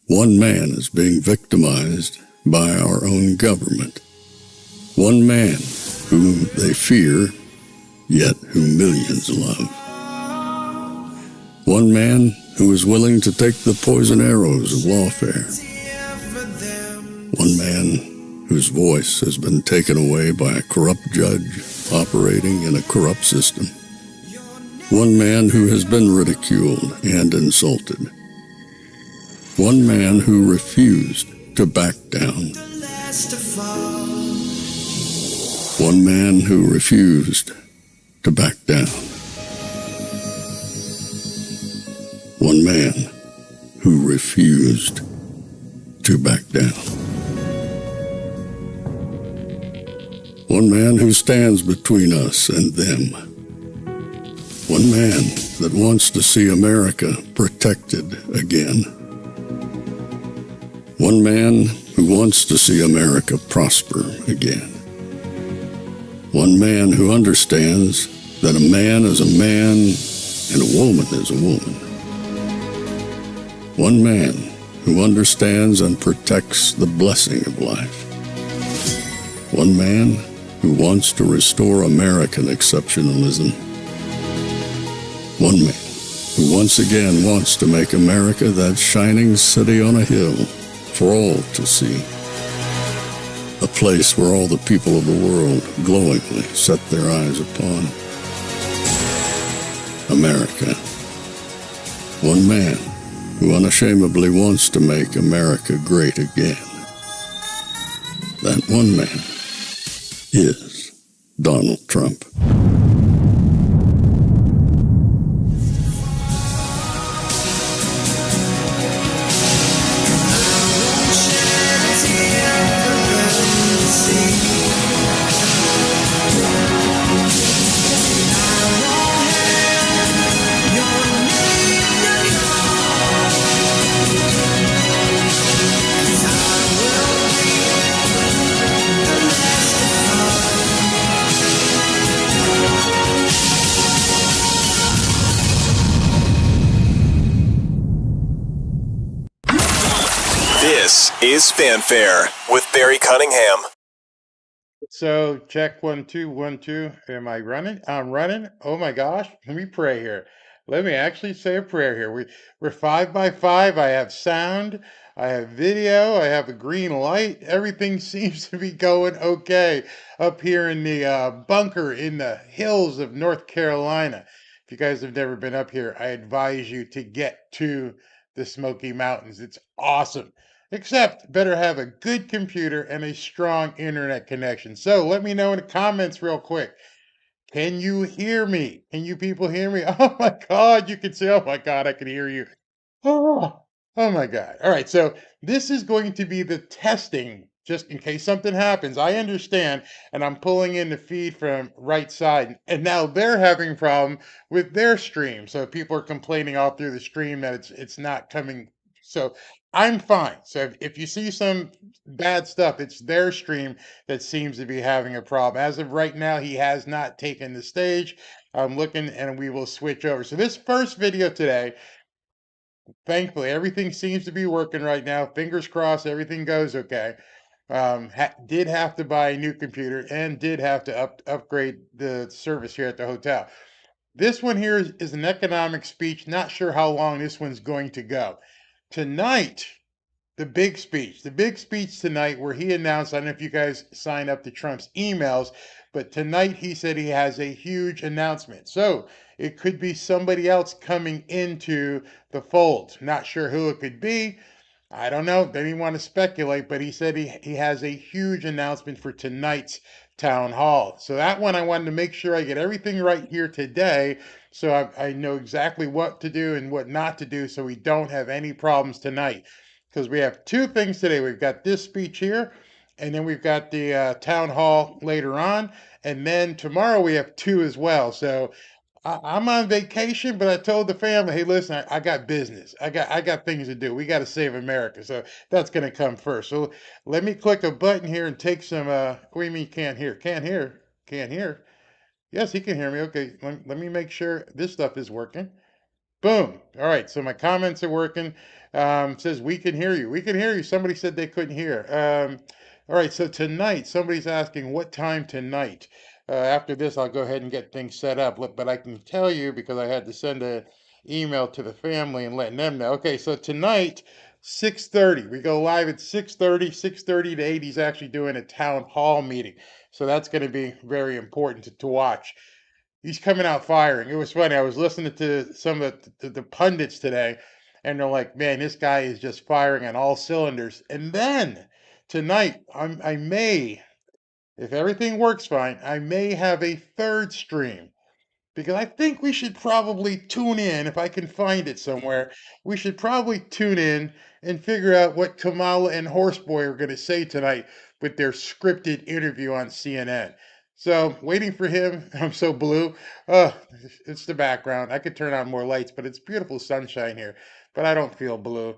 One man is being victimized by our own government. One man whom they fear, yet who millions love. One man who is willing to take the poison arrows of lawfare. One man whose voice has been taken away by a corrupt judge operating in a corrupt system. One man who has been ridiculed and insulted. One man who refused to back down. One man who refused to back down. One man who refused to back down. One man who stands between us and them. One man that wants to see America protected again. One man who wants to see America prosper again. One man who understands that a man is a man and a woman is a woman. One man who understands and protects the blessing of life. One man who wants to restore American exceptionalism. One man who once again wants to make America that shining city on a hill for all to see. A place where all the people of the world glowingly set their eyes upon. America. One man who unashamedly wants to make America great again. That one man is Donald Trump. This is Fanfare with Barry Cunningham. So check 1 2 1 2. Am I running? I'm running. Oh my gosh. Let me pray here. Let me actually say a prayer here. We're 5x5. I have sound. I have video. I have a green light. Everything seems to be going okay up here in the bunker in the hills of North Carolina. If you guys have never been up here, I advise you to get to the Smoky Mountains. It's awesome. Except better have a good computer and a strong internet connection. So let me know in the comments real quick. Can you hear me? Can you people hear me? Oh my God, you can say, oh my God, I can hear you. Oh, oh my God. All right, so this is going to be the testing, just in case something happens. I understand, and I'm pulling in the feed from right side, and now they're having a problem with their stream. So people are complaining all through the stream that it's not coming. So I'm fine. So if you see some bad stuff, it's their stream that seems to be having a problem. As of right now, he has not taken the stage. I'm looking, and we will switch over. So this first video today, thankfully, everything seems to be working right now. Fingers crossed, everything goes okay. Did have to buy a new computer and did have to upgrade the service here at the hotel. This one here is an economic speech. Not sure how long this one's going to go. Tonight, the big speech tonight where he announced, I don't know if you guys sign up to Trump's emails, but tonight he said he has a huge announcement. So it could be somebody else coming into the fold. Not sure who it could be. I don't know. Didn't want to speculate, but he said he has a huge announcement for tonight's town hall. So that one I wanted to make sure I get everything right here today so I know exactly what to do and what not to do so we don't have any problems tonight. Because we have two things today. We've got this speech here, and then we've got the town hall later on. And then tomorrow we have two as well. So I'm on vacation, but I told the family, hey, listen, I got business. I got things to do. We got to save America. So that's going to come first. So let me click a button here and take some, what do you mean can't hear? Can't hear? Can't hear? Yes, he can hear me. Okay, let me make sure this stuff is working. Boom. All right. So my comments are working. Says we can hear you. We can hear you. Somebody said they couldn't hear. All right. So tonight, somebody's asking what time tonight. After this, I'll go ahead and get things set up. But I can tell you because I had to send a email to the family and letting them know. Okay. So tonight, 6:30. We go live at 6:30. 6:30 to 8. He's actually doing a town hall meeting. So that's going to be very important to watch. He's coming out firing. It was funny. I was listening to some of the pundits today, and they're like, "Man, this guy is just firing on all cylinders." And then tonight, I may, if everything works fine, I may have a third stream because I think we should probably tune in. If I can find it somewhere, we should probably tune in and figure out what Kamala and Horseboy are going to say tonight with their scripted interview on CNN. So, waiting for him. I'm so blue. Oh, it's the background. I could turn on more lights, but it's beautiful sunshine here. But I don't feel blue.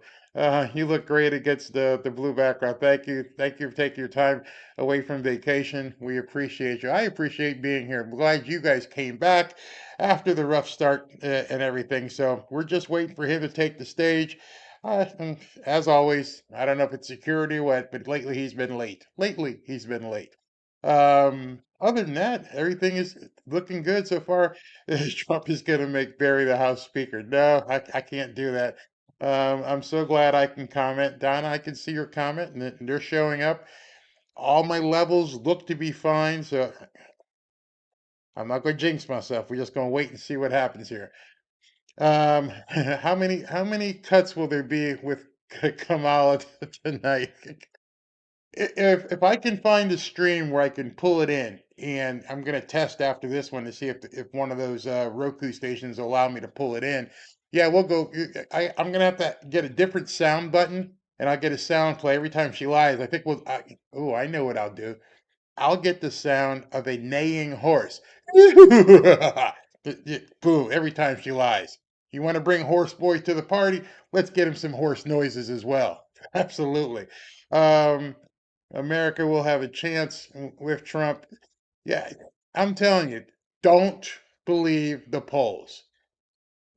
You look great against the blue background. Thank you. Thank you for taking your time away from vacation. We appreciate you. I appreciate being here. I'm glad you guys came back after the rough start and everything. So we're just waiting for him to take the stage. As always, I don't know if it's security or what, but lately he's been late. Lately he's been late. Other than that, everything is looking good so far. Trump is going to make Barry the House Speaker. No, I can't do that. I'm so glad I can comment. Donna, I can see your comment, and they're showing up. All my levels look to be fine, so I'm not going to jinx myself. We're just going to wait and see what happens here. How many cuts will there be with Kamala tonight? If I can find a stream where I can pull it in, and I'm gonna test after this one to see if one of those Roku stations will allow me to pull it in. Yeah, we'll go. I'm gonna have to get a different sound button, and I'll get a sound play every time she lies. I think oh, I know what I'll do. I'll get the sound of a neighing horse. Boom, every time she lies. You want to bring Horse Boy to the party? Let's get him some horse noises as well. Absolutely. Um, America will have a chance with Trump. Yeah, I'm telling you, don't believe the polls.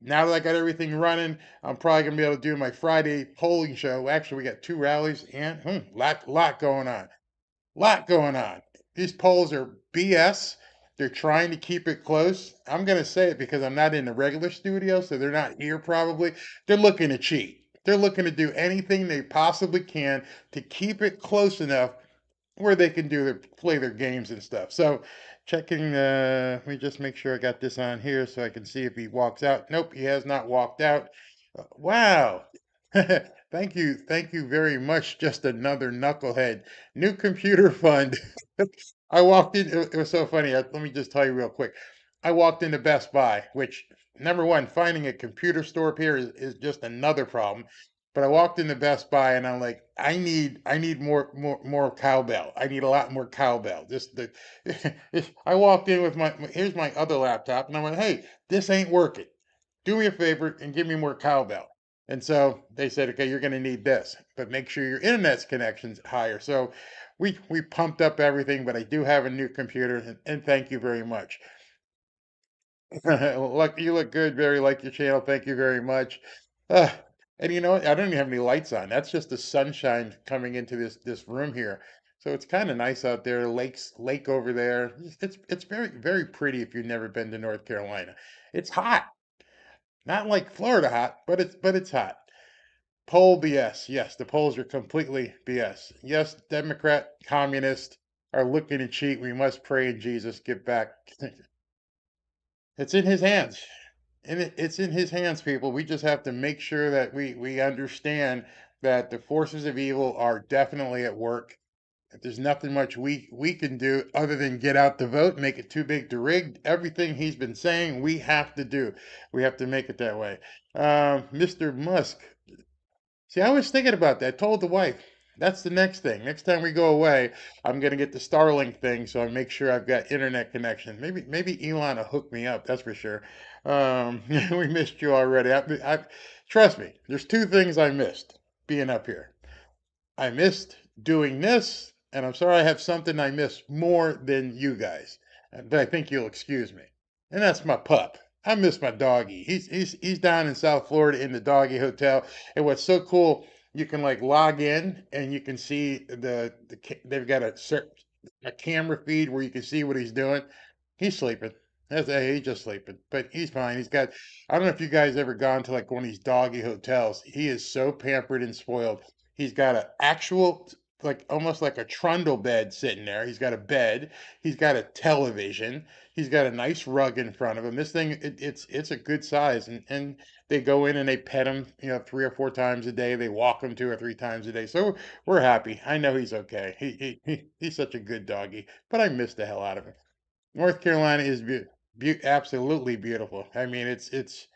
Now that I got everything running, I'm probably gonna be able to do my Friday polling show. Actually, we got two rallies and lot going on. Lot going on. These polls are BS. They're trying to keep it close. I'm going to say it because I'm not in the regular studio, so they're not here probably. They're looking to cheat. They're looking to do anything they possibly can to keep it close enough where they can play their games and stuff. So checking let me just make sure I got this on here so I can see if he walks out. Nope, he has not walked out. Wow. Thank you very much. Just another knucklehead. New computer fund. I walked in, it was so funny. Let me just tell you real quick. I walked into Best Buy, which number one, finding a computer store up here is just another problem. But I walked into Best Buy and I'm like, I need more cowbell. I need a lot more cowbell. Just the I walked in with here's my other laptop and I went, hey, this ain't working. Do me a favor and give me more cowbell. And so they said, okay, you're going to need this, but make sure your internet's connection's higher. So we pumped up everything, but I do have a new computer, and thank you very much. You look good, very like your channel. Thank you very much. Uh, and you know what? I don't even have any lights on. That's just the sunshine coming into this room here. So it's kind of nice out there. Lake over there. It's very pretty if you've never been to North Carolina. It's hot. Not like Florida hot, but it's hot. Poll BS. Yes, the polls are completely BS. Yes, Democrat, communist are looking to cheat. We must pray in Jesus get back. It's in his hands. And it's in his hands, people. We just have to make sure that we understand that the forces of evil are definitely at work. That there's nothing much we can do other than get out the vote, make it too big to rig. Everything he's been saying, we have to do. We have to make it that way. Mr. Musk. See, I was thinking about that. I told the wife, that's the next thing. Next time we go away, I'm gonna get the Starlink thing so I make sure I've got internet connection. Maybe Elon will hook me up. That's for sure. We missed you already. Trust me. There's two things I missed being up here. I missed doing this, and I'm sorry I have something I miss more than you guys. But I think you'll excuse me. And that's my pup. I miss my doggy. He's down in South Florida in the doggy hotel. And what's so cool, you can like log in and you can see they've got a camera feed where you can see what he's doing. He's sleeping. He's just sleeping, but he's fine. I don't know if you guys ever gone to like one of these doggy hotels. He is so pampered and spoiled. He's got an actual, like almost like a trundle bed sitting there. He's got a bed. He's got a television. He's got a nice rug in front of him. This thing, it's a good size, and they go in and they pet him, 3 or 4 times a day. They walk him 2 or 3 times a day. So we're happy. I know he's okay. He's such a good doggy, but I miss the hell out of him. North Carolina is absolutely beautiful. I mean, it's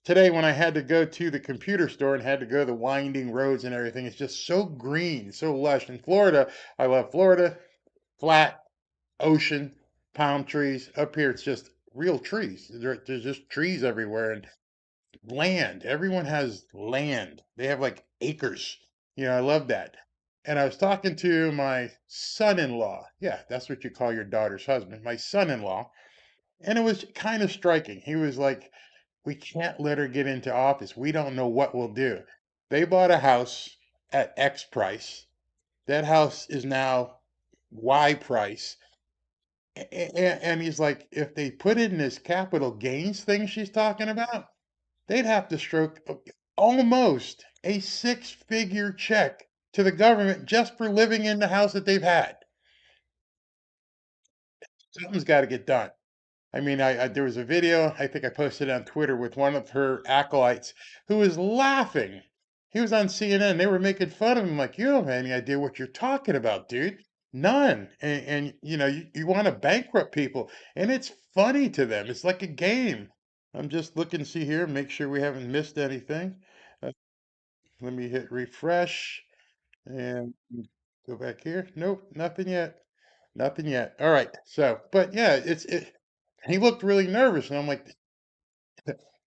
today when I had to go to the computer store and had to go the winding roads and everything. It's just so green, so lush. In Florida, I love Florida, flat ocean, palm trees. Up here, it's just real trees. There's just trees everywhere and land. Everyone has land. They have like acres. I love that. And I was talking to my son-in-law. Yeah, that's what you call your daughter's husband. My son-in-law. And it was kind of striking. He was like, we can't let her get into office. We don't know what we'll do. They bought a house at X price. That house is now Y price. And he's like, if they put it in this capital gains thing she's talking about, they'd have to stroke almost a six-figure check to the government just for living in the house that they've had. Something's got to get done. I mean, there was a video I think I posted on Twitter with one of her acolytes who was laughing. He was on CNN. They were making fun of him, like, you don't have any idea what you're talking about, dude. None. And you want to bankrupt people, and it's funny to them. It's like a game. I'm just looking to see here, make sure we haven't missed anything. Uh, Let me hit refresh and go back here. Nope, nothing yet. Nothing yet. All right. So, but yeah, he looked really nervous, and I'm like,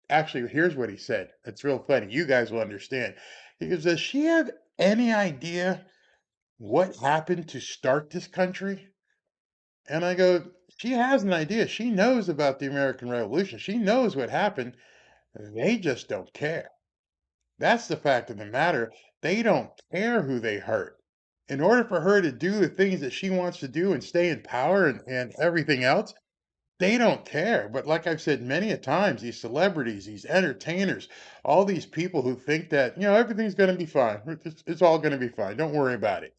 actually, here's what he said. It's real funny. You guys will understand. He goes, does she have any idea what happened to start this country? And I go, she has an idea. She knows about the American Revolution. She knows what happened. They just don't care. That's the fact of the matter. They don't care who they hurt. In order for her to do the things that she wants to do and stay in power and everything else, they don't care. But like I've said many a times, these celebrities, these entertainers, all these people who think that, everything's going to be fine. It's all going to be fine. Don't worry about it.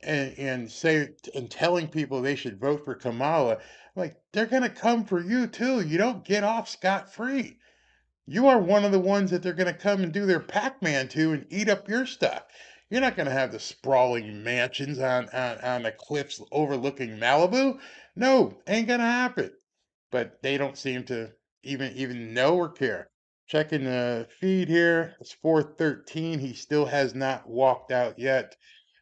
And telling people they should vote for Kamala, like they're going to come for you too. You don't get off scot-free. You are one of the ones that they're going to come and do their Pac-Man to and eat up your stuff. You're not going to have the sprawling mansions on the cliffs overlooking Malibu. No, ain't going to happen. But they don't seem to even know or care. Checking the feed here, it's 4:13. He still has not walked out yet,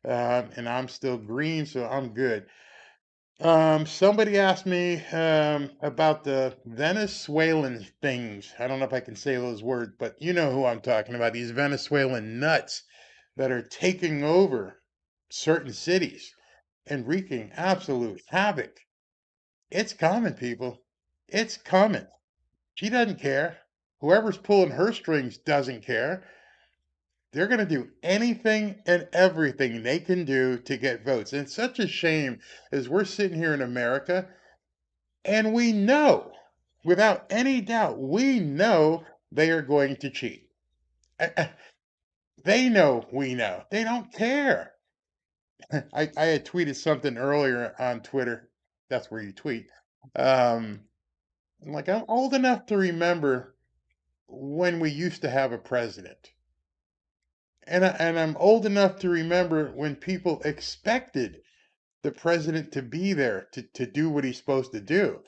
and I'm still green, so I'm good. Somebody asked me about the Venezuelan things. I don't know if I can say those words, but you know who I'm talking about. These Venezuelan nuts that are taking over certain cities and wreaking absolute havoc. It's coming, people. It's coming. She doesn't care. Whoever's pulling her strings doesn't care. They're going to do anything and everything they can do to get votes. And it's such a shame as we're sitting here in America and we know, without any doubt, we know they are going to cheat. They know we know. They don't care. I had tweeted something earlier on Twitter. That's where you tweet. Um, like, I'm old enough to remember when we used to have a president. And I'm old enough to remember when people expected the president to be there to do what he's supposed to do.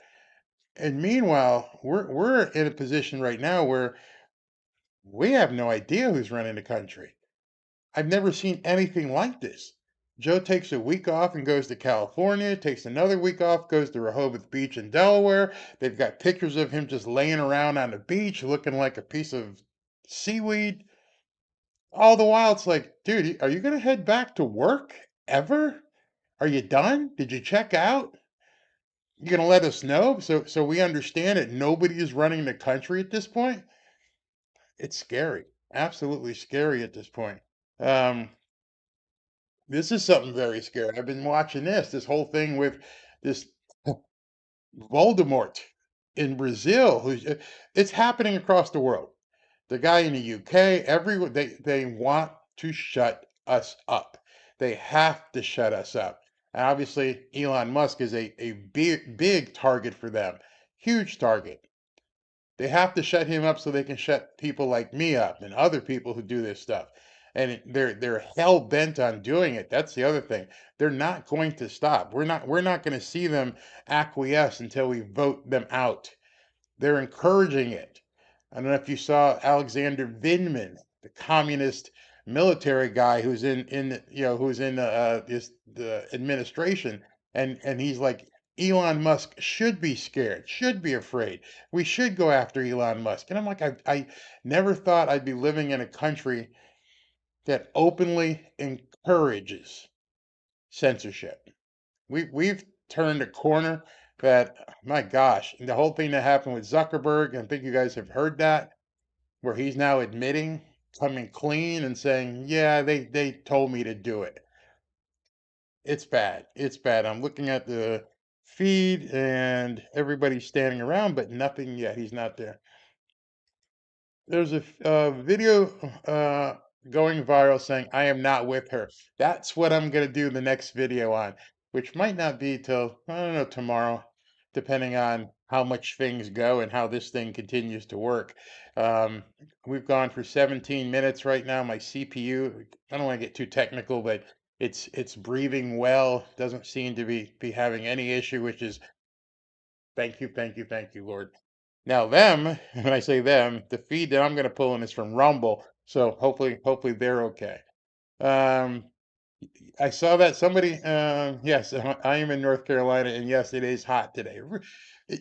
And meanwhile, we're in a position right now where we have no idea who's running the country. I've never seen anything like this. Joe takes a week off and goes to California, takes another week off, goes to Rehoboth Beach in Delaware. They've got pictures of him just laying around on the beach looking like a piece of seaweed. All the while, it's like, dude, are you going to head back to work ever? Are you done? Did you check out? You gonna let us know so we understand that nobody is running the country at this point? It's scary, absolutely scary at this point. Um, this is something very scary. I've been watching this whole thing with this Voldemort in Brazil, who's it's happening across the world. The guy in the UK, everyone they want to shut us up. They have to shut us up. And obviously, Elon Musk is a big target for them. Huge target. They have to shut him up so they can shut people like me up and other people who do this stuff. And they're hell bent on doing it. That's the other thing. They're not going to stop. We're not going to see them acquiesce until we vote them out. They're encouraging it. I don't know if you saw Alexander Vindman, the communist military guy who's who's in the administration, and he's like, Elon Musk should be scared, should be afraid. We should go after Elon Musk. And I'm like, I never thought I'd be living in a country that openly encourages censorship. We've turned a corner that, my gosh, and the whole thing that happened with Zuckerberg, I think you guys have heard that, where he's now admitting, coming clean and saying, yeah, they told me to do it. It's bad. It's bad. I'm looking at the feed and everybody's standing around, but nothing yet. He's not there. There's a video going viral saying, I am not with her. That's what I'm going to do the next video on, which might not be till, I don't know, tomorrow, depending on how much things go and how this thing continues to work. Um, we've gone for 17 minutes right now. My CPU, I don't want to get too technical, but it's breathing well. Doesn't seem to be having any issue, which is thank you, thank you, thank you, Lord. Now them, when I say them, the feed that I'm going to pull in is from Rumble, so hopefully they're okay. Um, I saw that somebody, yes, I am in North Carolina, and yes, it is hot today.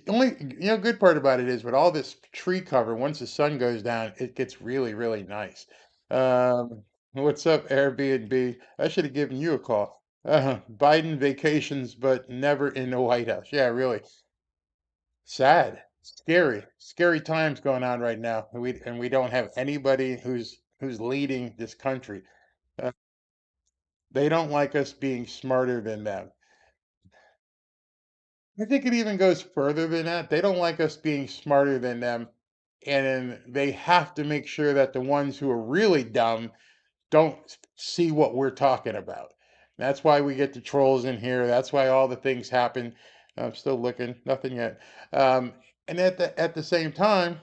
Only, good part about it is with all this tree cover, once the sun goes down, it gets really, really nice. What's up, Airbnb? I should have given you a call. Biden vacations, but never in the White House. Yeah, really. Sad, scary times going on right now. And we don't have anybody who's leading this country. Uh, they don't like us being smarter than them. I think it even goes further than that. They don't like us being smarter than them, and then they have to make sure that the ones who are really dumb don't see what we're talking about. That's why we get the trolls in here. That's why all the things happen. I'm still looking, nothing yet. And at the same time,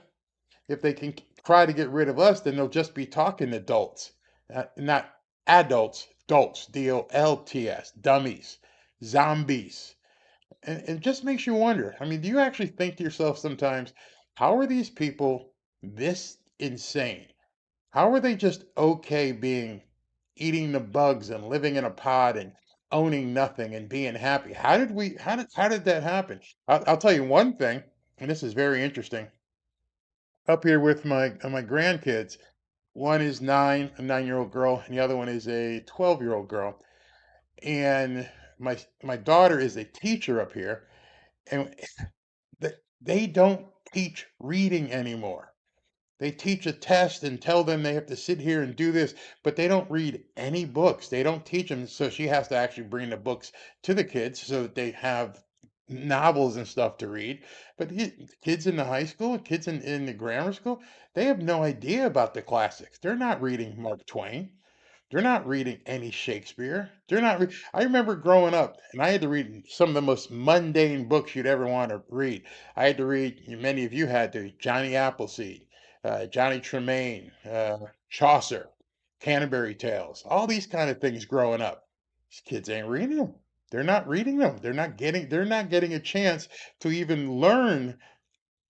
if they can try to get rid of us, then they'll just be talking adults, not adults, dolts, DOLTS, dummies, zombies. And it just makes you wonder. I mean, do you actually think to yourself sometimes, how are these people this insane? How are they just okay being eating the bugs and living in a pod and owning nothing and being happy? How did that happen? I'll tell you one thing, and this is very interesting. Up here with my grandkids. One is nine, a 9-year-old girl, and the other one is a 12-year-old girl. And my daughter is a teacher up here, and they don't teach reading anymore. They teach a test and tell them they have to sit here and do this, but they don't read any books. They don't teach them. So she has to actually bring the books to the kids so that they have novels and stuff to read. But kids in the high school, kids in the grammar school, they have no idea about the classics. They're not reading Mark Twain. They're not reading any Shakespeare. They're not. I remember growing up, and I had to read some of the most mundane books you'd ever want to read. I had to read. Many of you had to. Johnny Appleseed, Johnny Tremaine, Chaucer, Canterbury Tales. All these kind of things growing up. These kids ain't reading them. They're not reading them. They're not getting. They're not getting a chance to even learn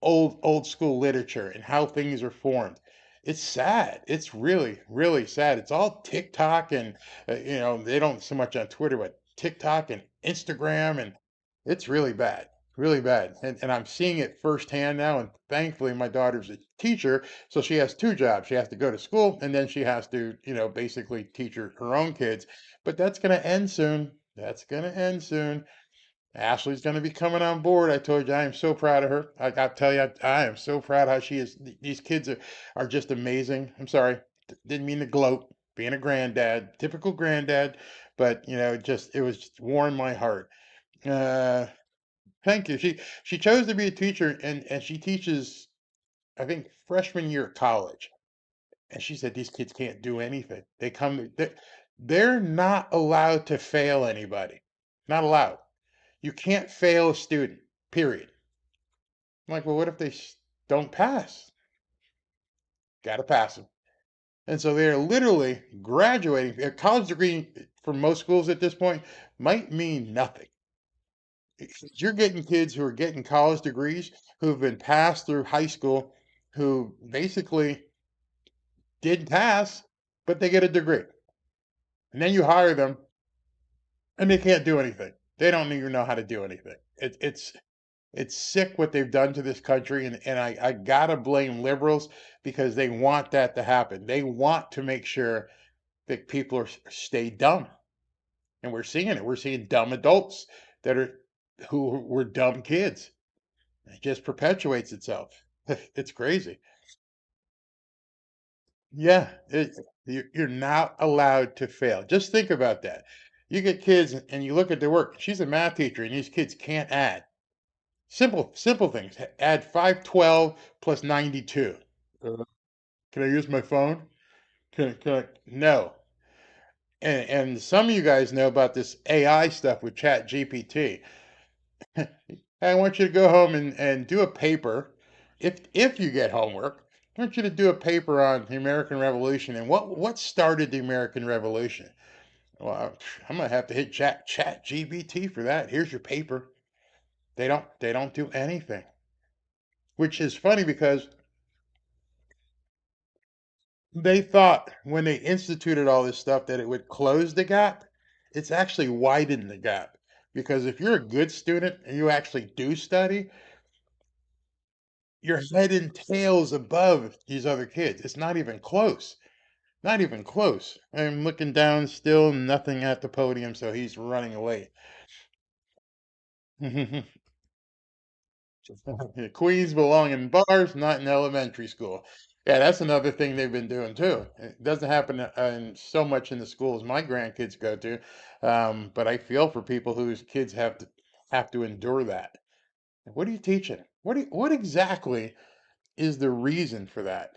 old school literature and how things are formed. It's sad. It's really, really sad. It's all TikTok and they don't so much on Twitter, but TikTok and Instagram, and it's really bad. And I'm seeing it firsthand now. And thankfully, my daughter's a teacher, so she has two jobs. She has to go to school, and then she has to, basically teach her own kids. But that's going to end soon. That's going to end soon. Ashley's going to be coming on board. I told you I am so proud of her. I got to tell you, I am so proud how she is. These kids are just amazing. I'm sorry, didn't mean to gloat. Being a granddad, typical granddad, but just it was just warmed my heart. Uh, Thank you. She chose to be a teacher, and she teaches, I think, freshman year at college. And she said these kids can't do anything. They're not allowed to fail anybody. Not allowed. You can't fail a student, period. I'm like, well, what if they don't pass? Got to pass them. And so they're literally graduating. A college degree for most schools at this point might mean nothing. You're getting kids who are getting college degrees who've been passed through high school who basically didn't pass, but they get a degree. And then you hire them and they can't do anything. They don't even know how to do anything. It's sick what they've done to this country, and I gotta blame liberals because they want that to happen. They want to make sure that people stay dumb, and we're seeing it. We're seeing dumb adults that are who were dumb kids. It just perpetuates itself. It's crazy. Yeah, you're not allowed to fail. Just think about that. You get kids and you look at their work. She's a math teacher, and these kids can't add. Simple things. Add 512 plus 92. Uh, can I use my phone? No. And some of you guys know about this AI stuff with Chat GPT. I want you to go home and do a paper. If you get homework, I want you to do a paper on the American Revolution and what started the American Revolution. Well, I'm gonna have to hit Chat GPT for that. Here's your paper. They don't do anything, which is funny because they thought when they instituted all this stuff that it would close the gap. It's actually widened the gap because if you're a good student and you actually do study, you're head and tails above these other kids. It's not even close. Not even close. I'm looking down still, nothing at the podium, so he's running away. Queens belong in bars, not in elementary school. Yeah, that's another thing they've been doing too. It doesn't happen in so much in the schools my grandkids go to, but I feel for people whose kids have to endure that. What are you teaching? What exactly is the reason for that?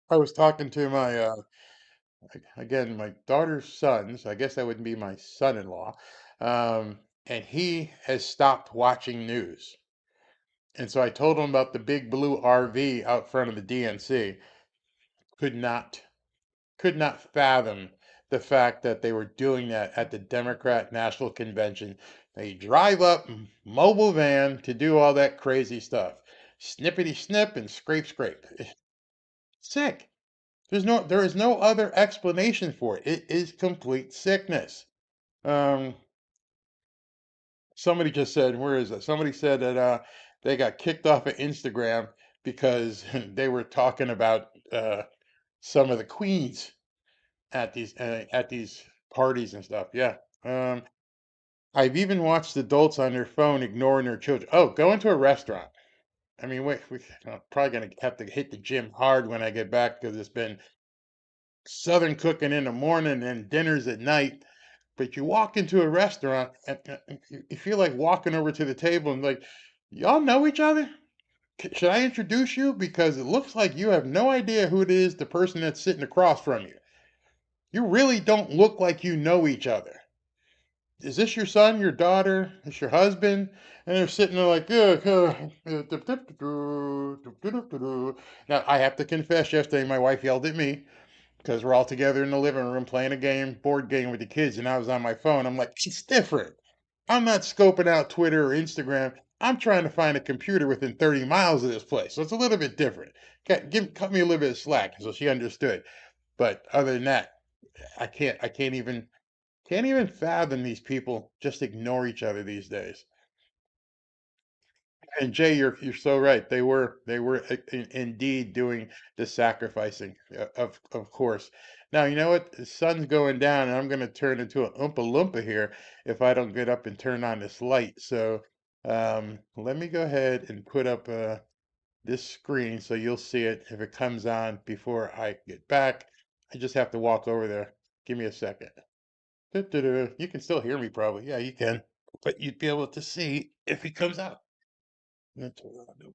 I was talking to my again my daughter's sons. I guess that would be my son-in-law, and he has stopped watching news. And so I told him about the big blue RV out front of the DNC. Could not could not fathom the fact that they were doing that at the Democrat National Convention. They drive up mobile van to do all that crazy stuff. Snippety snip and scrape scrape. Sick. There is no other explanation for it. It is complete sickness. Um Somebody just said, where is it? Somebody said that they got kicked off of Instagram because they were talking about some of the queens at these parties and stuff. Yeah. I've even watched adults on their phone ignoring their children. Oh, go into a restaurant. I mean, wait, I'm probably gonna have to hit the gym hard when I get back because it's been southern cooking in the morning and dinners at night. But you walk into a restaurant and you feel like walking over to the table and like, y'all know each other? Should I introduce you? Because it looks like you have no idea who it is, the person that's sitting across from you. You really don't look like you know each other. Is this your son, your daughter, is your husband? And they're sitting there like, now I have to confess, yesterday my wife yelled at me because we're all together in the living room playing a board game with the kids, and I was on my phone. I'm like, it's different. I'm not scoping out Twitter or Instagram. I'm trying to find a computer within 30 miles of this place. So it's a little bit different. Cut me a little bit of slack. So she understood. But other than that, I can't even fathom these people just ignore each other these days. And Jay, you're so right. They were indeed doing the sacrificing, of course. Now you know what? The sun's going down, and I'm going to turn into an Oompa Loompa here if I don't get up and turn on this light. So let me go ahead and put up this screen so you'll see it if it comes on before I get back. I just have to walk over there. Give me a second. Doo-doo-doo. You can still hear me probably. Yeah, you can. But you'd be able to see if it comes out. That's what I'll do.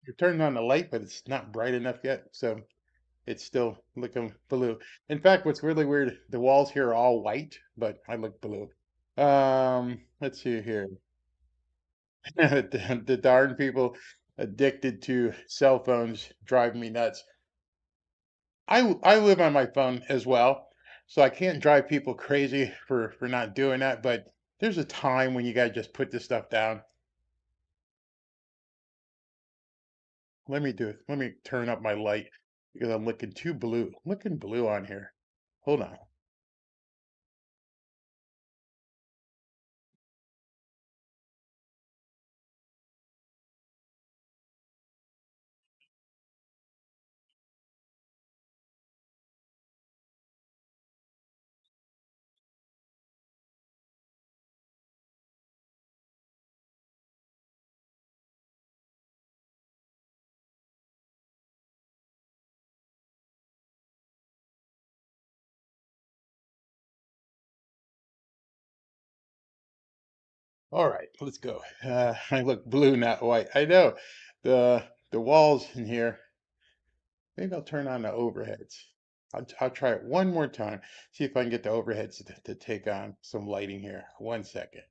You're turning on the light, but it's not bright enough yet, so it's still looking blue. In fact, what's really weird, the walls here are all white, but I look blue. Let's see here. The darn people addicted to cell phones drive me nuts. I live on my phone as well, so I can't drive people crazy for not doing that, but there's a time when you gotta just put this stuff down. Let me do it. Let me turn up my light because I'm looking too blue. Looking blue on here. Hold on. All right, let's go. I look blue, not white. I know the walls in here. Maybe I'll turn on the overheads. I'll try it one more time. See if I can get the overheads to take on some lighting here. One second.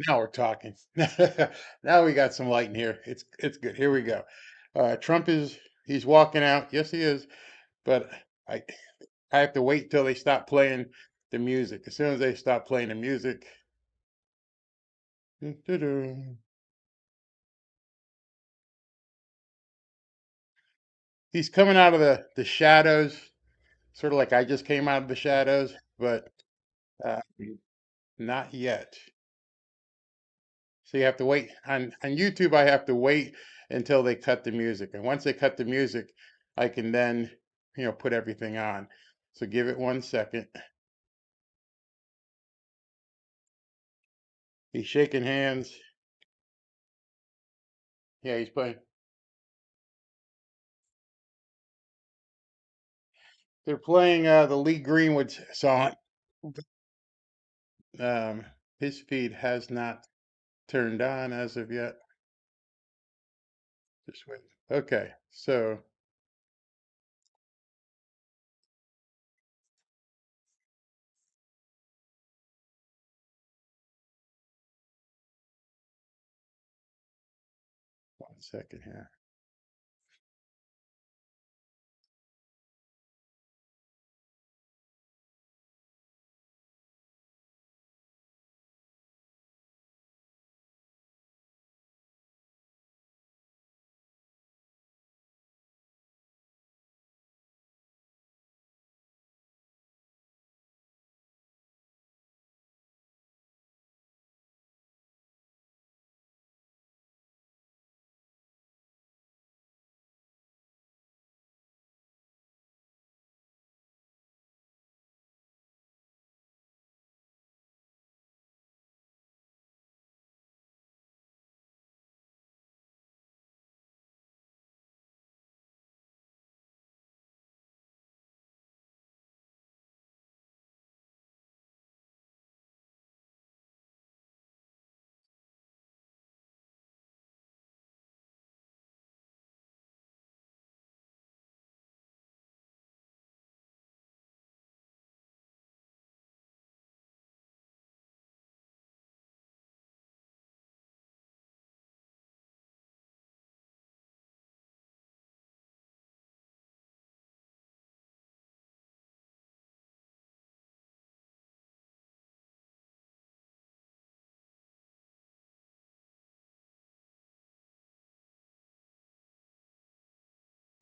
Now we're talking. Now we got some light in here. It's good. Here we go. Trump is he's walking out. Yes, he is. But I I have to wait till they stop playing the music. As soon as they stop playing the music, doo-doo-doo, he's coming out of the shadows, sort of like I just came out of the shadows, but uh, not yet. So you have to wait on YouTube. I have to wait until they cut the music, and once they cut the music, I can then put everything on. So give it 1 second. He's shaking hands. Yeah, he's playing. They're playing the Lee Greenwood song. Um, his feed has not turned on as of yet. Just wait. Okay, so 1 second here.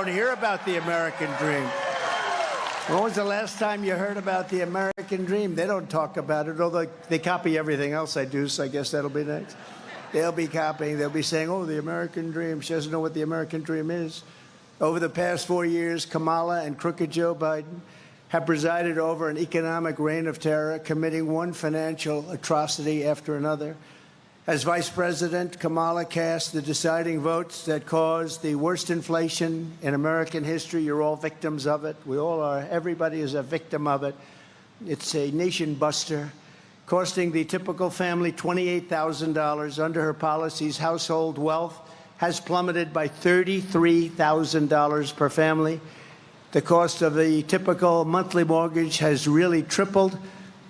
to hear about the American dream. When was the last time you heard about the American dream? They don't talk about it, although they copy everything else I do, so I guess that'll be next. They'll be copying. They'll be saying, oh, the American dream. She doesn't know what the American dream is. Over the past 4 years, Kamala and crooked Joe Biden have presided over an economic reign of terror, committing one financial atrocity after another. As vice president, Kamala cast the deciding votes that caused the worst inflation in American history. You're all victims of it. We all are. Everybody is a victim of it. It's a nation buster, costing the typical family $28,000. Under her policies, household wealth has plummeted by $33,000 per family. The cost of the typical monthly mortgage has really tripled,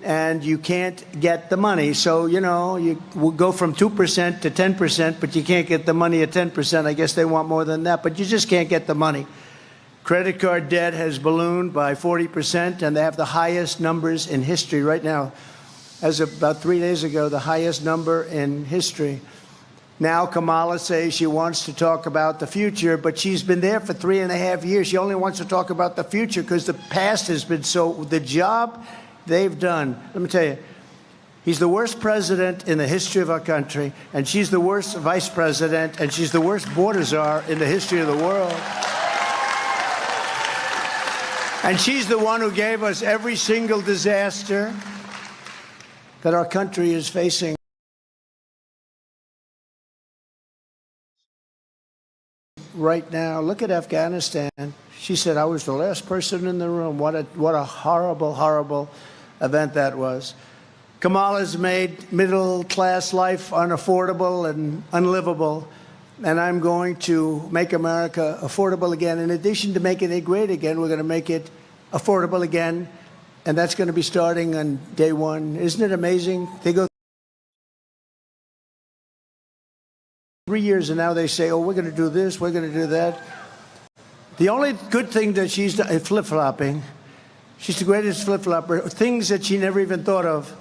and you can't get the money. So, you know, you will go from 2% to 10%, but you can't get the money at 10%. I guess they want more than that, but you just can't get the money. Credit card debt has ballooned by 40%, and they have the highest numbers in history right now. As of about 3 days ago, the highest number in history. Now Kamala says she wants to talk about the future, but she's been there for 3.5 years. She only wants to talk about the future because the past has been so, the job they've done. Let me tell you, he's the worst president in the history of our country, and she's the worst vice president, and she's the worst border czar in the history of the world. And she's the one who gave us every single disaster that our country is facing right now. Look at Afghanistan. She said, I was the last person in the room. What a horrible, horrible event that was. Kamala's made middle-class life unaffordable and unlivable, and I'm going to make America affordable again. In addition to making it great again, we're going to make it affordable again, and that's going to be starting on day one. Isn't it amazing? They go 3 years, and now they say, oh, we're going to do this, we're going to do that. The only good thing that she's done is flip-flopping. She's the greatest flip-flopper. Things that she never even thought of.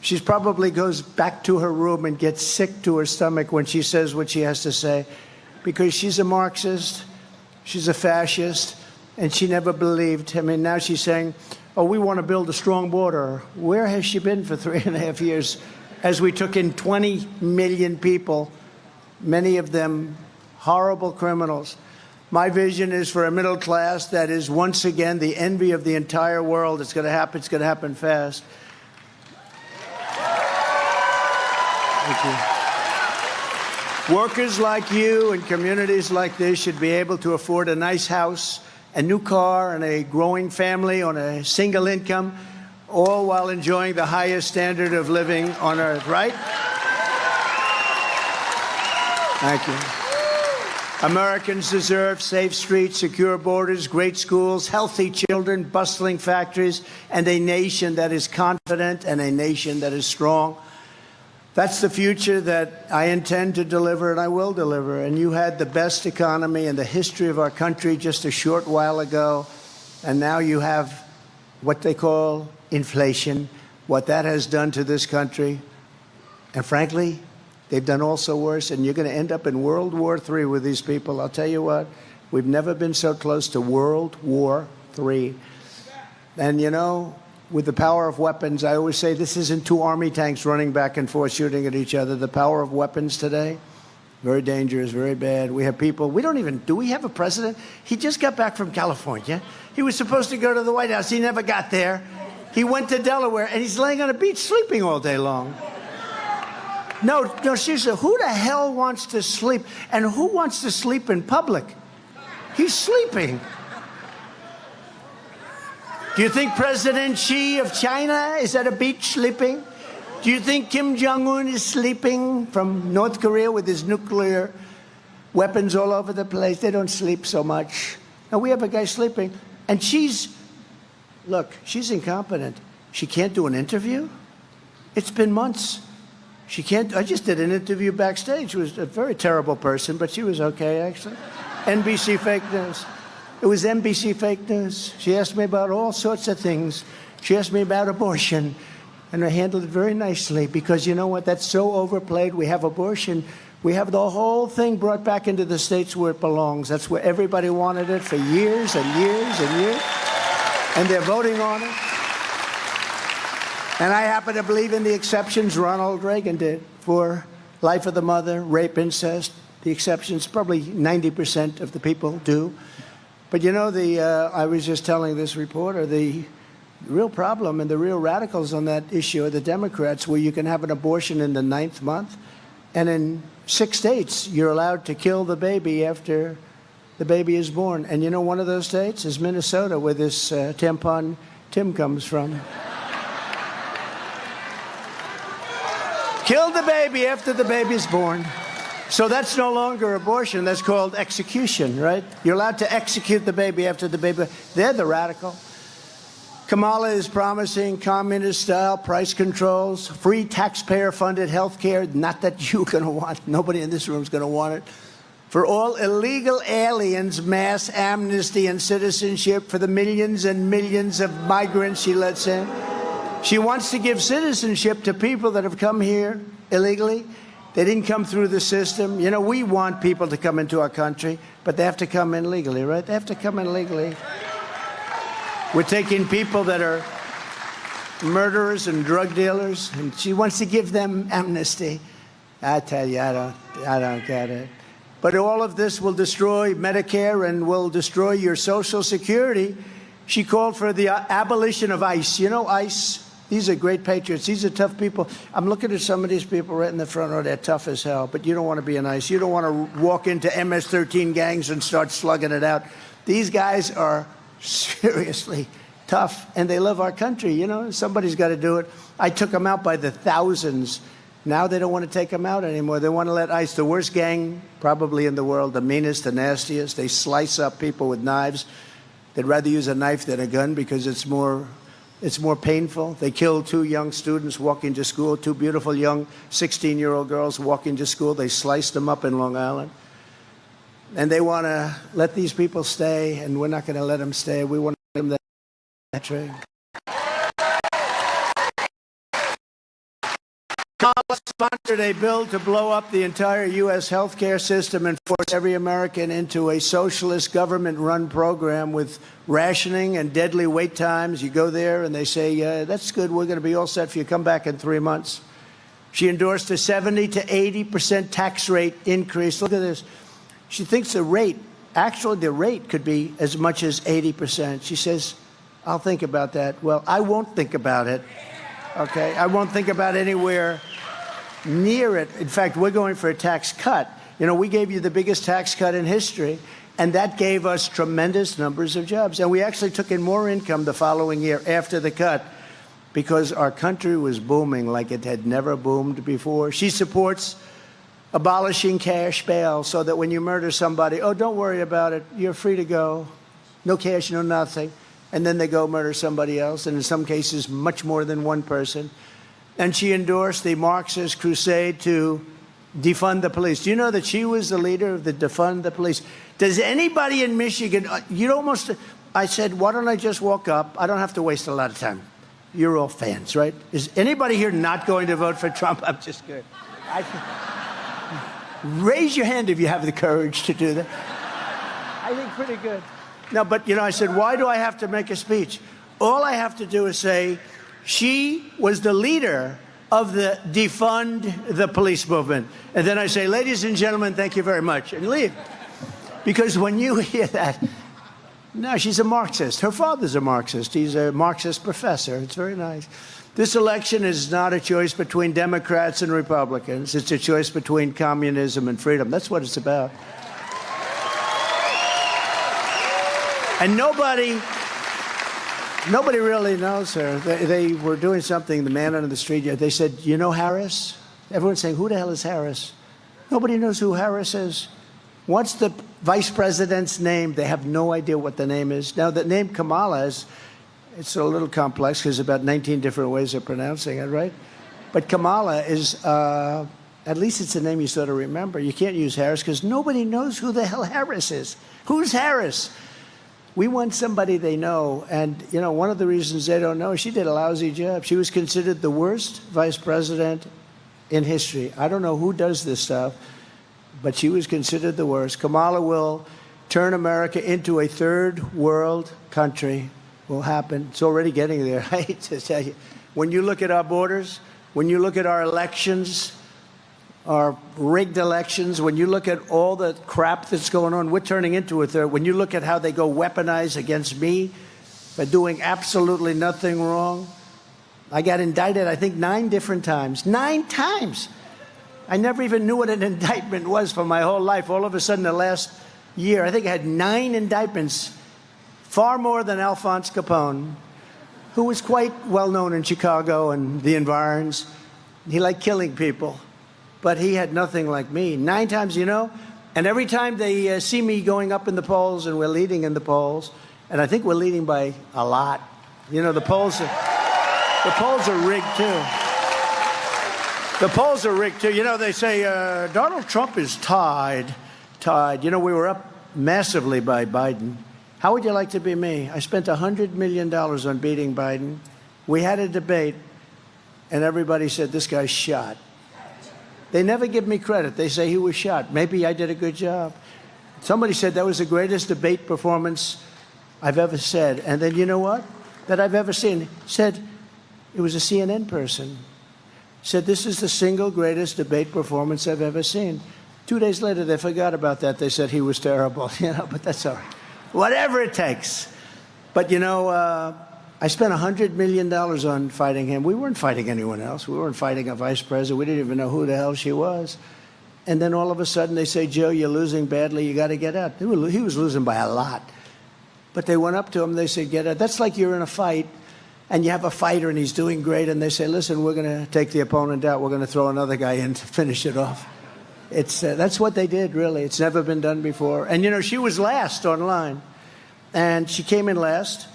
She probably goes back to her room and gets sick to her stomach when she says what she has to say, because she's a Marxist, she's a fascist, and she never believed. I mean, now she's saying, oh, we want to build a strong border. Where has she been for 3.5 years as we took in 20 million people, many of them horrible criminals? My vision is for a middle class that is once again the envy of the entire world. It's going to happen. It's going to happen fast. Thank you. Workers like you and communities like this should be able to afford a nice house, a new car, and a growing family on a single income, all while enjoying the highest standard of living on earth, right? Thank you. Americans deserve safe streets, secure borders, great schools, healthy children, bustling factories, and a nation that is confident and a nation that is strong. That's the future that I intend to deliver, and I will deliver. And you had the best economy in the history of our country just a short while ago, and now you have what they call inflation, what that has done to this country. And frankly, they've done also worse, and you're going to end up in World War III with these people. I'll tell you what, we've never been so close to World War III. And, you know, with the power of weapons, I always say this isn't two army tanks running back and forth shooting at each other. The power of weapons today, very dangerous, very bad. We have people, do we have a president? He just got back from California. He was supposed to go to the White House. He never got there. He went to Delaware, and he's laying on a beach sleeping all day long. No, seriously, who the hell wants to sleep? And who wants to sleep in public? He's sleeping. Do you think President Xi of China is at a beach sleeping? Do you think Kim Jong-un is sleeping from North Korea with his nuclear weapons all over the place? They don't sleep so much. Now, we have a guy sleeping, and she's incompetent. She can't do an interview? It's been months. She can't. I just did an interview backstage. She was a very terrible person, but she was okay, actually. NBC fake news. It was NBC fake news. She asked me about all sorts of things. She asked me about abortion, and I handled it very nicely because, you know what, that's so overplayed. We have abortion We have the whole thing brought back into the states where it belongs. That's where everybody wanted it for years and years and years. And they're voting on it. And I happen to believe in the exceptions Ronald Reagan did for life of the mother, rape, incest. The exceptions, probably 90% of the people do. But you know, I was just telling this reporter, the real problem and the real radicals on that issue are the Democrats, where you can have an abortion in the 9th month. And in 6 states, you're allowed to kill the baby after the baby is born. And you know, one of those states is Minnesota, where this tampon Tim comes from. Kill the baby after the baby's born. So that's no longer abortion. That's called execution, right? You're allowed to execute the baby after the baby. They're the radical. Kamala is promising communist-style price controls, free taxpayer-funded health care. Not that you're going to want. Nobody in this room is going to want it. For all illegal aliens, mass amnesty and citizenship for the millions and millions of migrants she lets in. She wants to give citizenship to people that have come here illegally. They didn't come through the system. You know, we want people to come into our country, but they have to come in legally, right? They have to come in legally. We're taking people that are murderers and drug dealers, and she wants to give them amnesty. I tell you, I don't get it. But all of this will destroy Medicare and will destroy your Social Security. She called for the abolition of ICE. You know, ICE, these are great patriots. These are tough people. I'm looking at some of these people right in the front row. They're tough as hell, but you don't want to be an ICE. You don't want to walk into MS-13 gangs and start slugging it out. These guys are seriously tough, and they love our country. You know, somebody's got to do it. I took them out by the thousands. Now they don't want to take them out anymore. They want to let ICE, the worst gang probably in the world, the meanest, the nastiest. They slice up people with knives. They'd rather use a knife than a gun because it's more painful. They killed 2 young students walking to school, 2 beautiful young 16-year-old girls walking to school. They sliced them up in Long Island. And they want to let these people stay, and we're not going to let them stay. We want to give them that train. Kamala sponsored a bill to blow up the entire U.S. healthcare system and force every American into a socialist government-run program with rationing and deadly wait times. You go there and they say, that's good, we're going to be all set for you. Come back in 3 months. She endorsed a 70 to 80% tax rate increase. Look at this. She thinks the rate could be as much as 80%. She says, I'll think about that. Well, I won't think about it, okay? I won't think about anywhere near it. In fact, we're going for a tax cut. You know, we gave you the biggest tax cut in history, and that gave us tremendous numbers of jobs. And we actually took in more income the following year after the cut because our country was booming like it had never boomed before. She supports abolishing cash bail so that when you murder somebody, oh, don't worry about it. You're free to go. No cash, no nothing. And then they go murder somebody else, and in some cases, much more than one person. And she endorsed the Marxist crusade to defund the police. Do you know that she was the leader of the defund the police? Does anybody in Michigan, I said, why don't I just walk up? I don't have to waste a lot of time. You're all fans, right? Is anybody here not going to vote for Trump? I'm just kidding. Raise your hand if you have the courage to do that. I think pretty good. No, but, you know, I said, why do I have to make a speech? All I have to do is say, she was the leader of the defund the police movement. And then I say, ladies and gentlemen, thank you very much, and leave. Because when you hear that, no, she's a Marxist. Her father's a Marxist. He's a Marxist professor. It's very nice. This election is not a choice between Democrats and Republicans. It's a choice between communism and freedom. That's what it's about. And nobody really knows her. They were doing something, the man on the street, they said, you know Harris? Everyone's saying, who the hell is Harris? Nobody knows who Harris is. What's the vice president's name? They have no idea what the name is. Now, the name Kamala is, it's a little complex because about 19 different ways of pronouncing it, right? But Kamala is, at least it's a name you sort of remember. You can't use Harris because nobody knows who the hell Harris is. Who's Harris? We want somebody they know. And, you know, one of the reasons they don't know, she did a lousy job. She was considered the worst vice president in history. I don't know who does this stuff. but she was considered the worst. Kamala will turn America into a third world country. Will happen. It's already getting there. I hate to tell you. When you look at our borders, when you look at our elections, our rigged elections, when you look at all the crap that's going on, we're turning into a third. When you look at how they go weaponize against me for doing absolutely nothing wrong. I got indicted, I think, 9 different times. 9 times. I never even knew what an indictment was for my whole life. All of a sudden, the last year, I think I had 9 indictments, far more than Alphonse Capone, who was quite well known in Chicago and the environs. He liked killing people, but he had nothing like me. 9 times, you know? And every time they see me going up in the polls, and we're leading in the polls, and I think we're leading by a lot. You know, the polls are rigged, too. The polls are rigged, too. You know, they say Donald Trump is tied. You know, we were up massively by Biden. How would you like to be me? I spent $100 million on beating Biden. We had a debate, and everybody said, this guy's shot. They never give me credit. They say he was shot. Maybe I did a good job. Somebody said that was the greatest debate performance I've ever said. And then you know what? That I've ever seen. Said, it was a CNN person. Said, this is the single greatest debate performance I've ever seen. 2 days later, they forgot about that. They said he was terrible. You know, but that's all right. Whatever it takes. But, you know, I spent $100 million on fighting him. We weren't fighting anyone else. We weren't fighting a vice president. We didn't even know who the hell she was. And then all of a sudden they say, Joe, you're losing badly. You got to get out. He was losing by a lot. But they went up to him. They said, get out. That's like you're in a fight, and you have a fighter, and he's doing great. And they say, listen, we're going to take the opponent out. We're going to throw another guy in to finish it off. That's what they did, really. It's never been done before. And, you know, she was last online. And she came in last.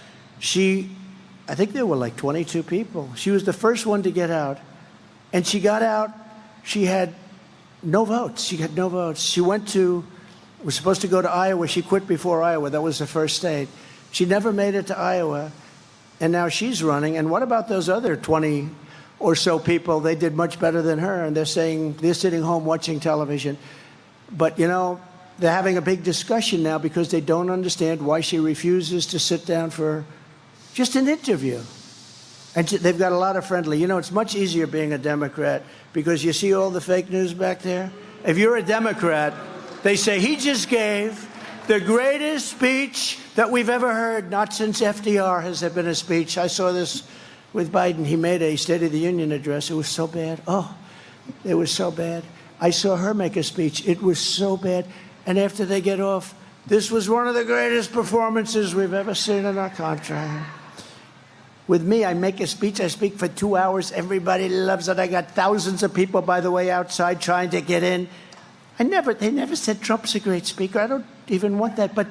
I think there were like 22 people. She was the first one to get out. And she got out. She had no votes. She had no votes. She was supposed to go to Iowa. She quit before Iowa. That was the first state. She never made it to Iowa. And now she's running. And what about those other 20 or so people? They did much better than her. And they're saying they're sitting home watching television. But, you know, they're having a big discussion now because they don't understand why she refuses to sit down for just an interview. And they've got a lot of friendly. You know, it's much easier being a Democrat because you see all the fake news back there. If you're a Democrat, they say he just gave the greatest speech that we've ever heard. Not since FDR has there been a speech. I saw this with Biden. He made a State of the Union address. It was so bad. Oh, it was so bad. I saw her make a speech. It was so bad. And after they get off, this was one of the greatest performances we've ever seen in our country. With me, I make a speech. I speak for 2 hours. Everybody loves it. I got thousands of people, by the way, outside trying to get in. They never said Trump's a great speaker. I don't even want that. But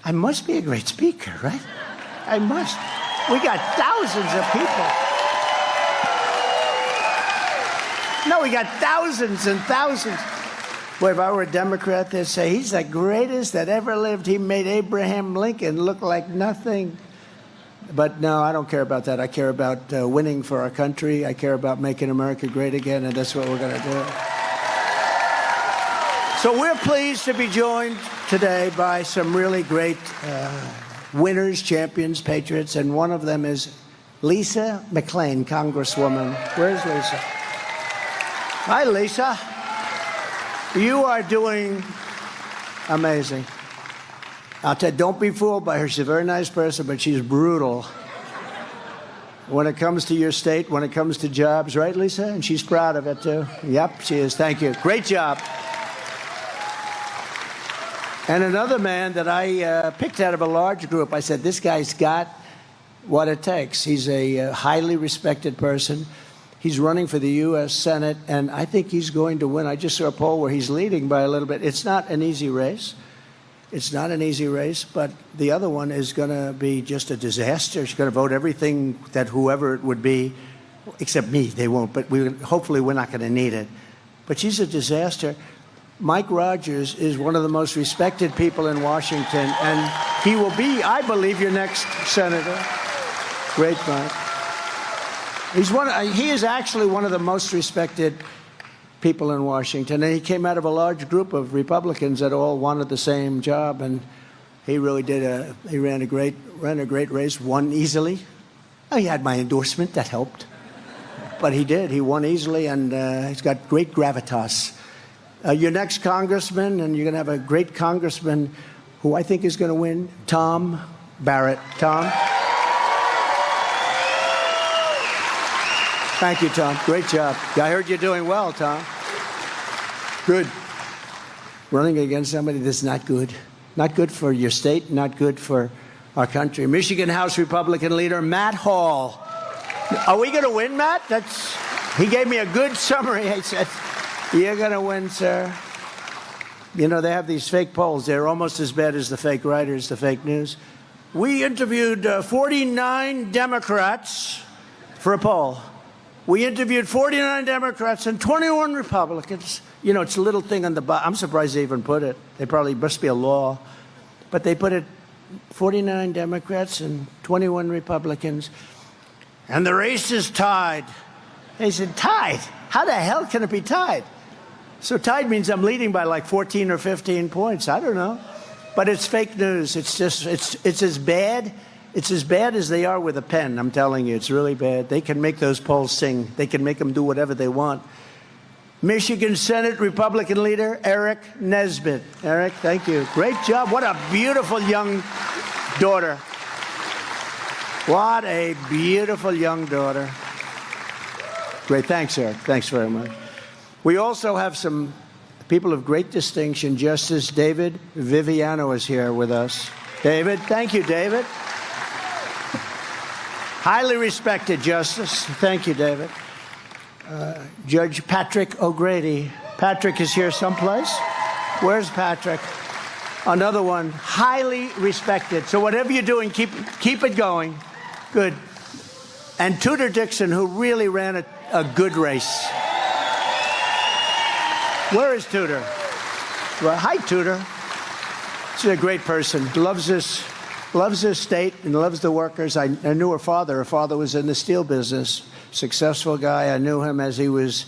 I must be a great speaker, right? I must. We got thousands of people. No, we got thousands and thousands. Boy, if I were a Democrat, they'd say, he's the greatest that ever lived. He made Abraham Lincoln look like nothing. But no, I don't care about that. I care about winning for our country. I care about making America great again, and that's what we're going to do. So we're pleased to be joined today by some really great winners, champions, patriots, and one of them is Lisa McClain, Congresswoman. Where's Lisa? Hi, Lisa. You are doing amazing. I'll tell you, don't be fooled by her. She's a very nice person, but she's brutal when it comes to your state, when it comes to jobs. Right, Lisa? And she's proud of it, too. Yep, she is. Thank you. Great job. And another man that I picked out of a large group, I said, this guy's got what it takes. He's a highly respected person. He's running for the U.S. Senate, and I think he's going to win. I just saw a poll where he's leading by a little bit. It's not an easy race. It's not an easy race, but the other one is going to be just a disaster. She's going to vote everything that whoever it would be, except me, they won't, but hopefully we're not going to need it. But she's a disaster. Mike Rogers is one of the most respected people in Washington, and he will be, I believe, your next senator. Great, Mike. He is actually one of the most respected people in Washington. And he came out of a large group of Republicans that all wanted the same job. And he really did he ran a great race, won easily. Oh, he had my endorsement, that helped. But he did, he won easily, and he's got great gravitas. Your next congressman, and you're gonna have a great congressman who I think is gonna win, Tom Barrett. Tom? Thank you, Tom, great job. I heard you're doing well, Tom. Good. Running against somebody that's not good. Not good for your state, not good for our country. Michigan House Republican leader Matt Hall. Are we going to win, Matt? He gave me a good summary. He said, you're going to win, sir. You know, they have these fake polls. They're almost as bad as the fake writers, the fake news. We interviewed 49 Democrats for a poll. We interviewed 49 Democrats and 21 Republicans. You know, it's a little thing on the bottom. I'm surprised they even put it. They probably must be a law. But they put it 49 Democrats and 21 Republicans. And the race is tied. They said, tied? How the hell can it be tied? So tied means I'm leading by like 14 or 15 points. I don't know. But it's fake news. It's just, it's as bad. It's as bad as they are with a pen. I'm telling you, it's really bad. They can make those polls sing. They can make them do whatever they want. Michigan Senate Republican leader Eric Nesbitt. Eric, thank you. Great job. What a beautiful young daughter. What a beautiful young daughter. Great. Thanks, Eric. Thanks very much. We also have some people of great distinction. Justice David Viviano is here with us. David, thank you, David. Highly respected Justice. Thank you, David. Judge Patrick O'Grady. Patrick is here someplace. Where's Patrick? Another one, highly respected. So whatever you're doing, keep it going. Good. And Tudor Dixon, who really ran a good race. Where is Tudor? Well, hi, Tudor. She's a great person. Loves this state and loves the workers. I knew her father. Her father was in the steel business. Successful guy. I knew him as he was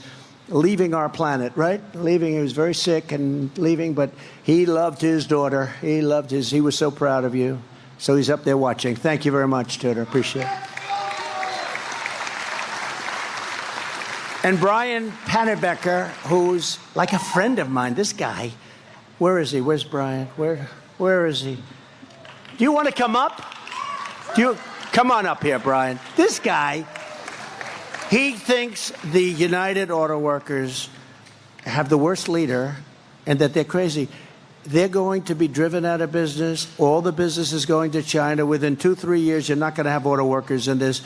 leaving our planet, right? Leaving. He was very sick and leaving, but he loved his daughter. He was so proud of you. So he's up there watching. Thank you very much, Tudor. Appreciate it. And Brian Panebecker, who's like a friend of mine. This guy, where is he? Where's Brian? Where is he? Do you want to come up? Come on up here, Brian. This guy, he thinks the United Auto Workers have the worst leader and that they're crazy. They're going to be driven out of business. All the business is going to China. Within 2-3 years, you're not going to have auto workers in this.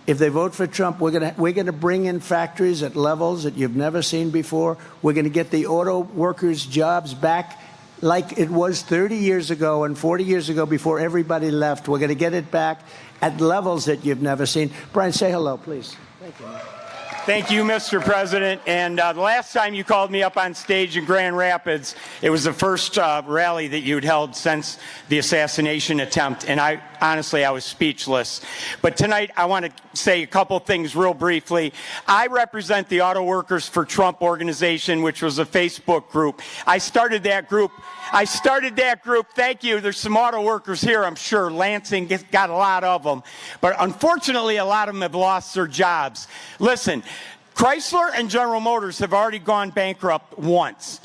If they vote for Trump, we're going to bring in factories at levels that you've never seen before. We're going to get the auto workers' jobs back like it was 30 years ago and 40 years ago before everybody left. We're going to get it back at levels that you've never seen. Brian, say hello, please. Thank you. Thank you, Mr. President. And the last time you called me up on stage in Grand Rapids, it was the first rally that you'd held since the assassination attempt. And honestly, I was speechless. But tonight, I want to say a couple things real briefly. I represent the Auto Workers for Trump organization, which was a Facebook group. I started that group. Thank you. There's some auto workers here, I'm sure. Lansing got a lot of them. But unfortunately, a lot of them have lost their jobs. Listen, Chrysler and General Motors have already gone bankrupt once.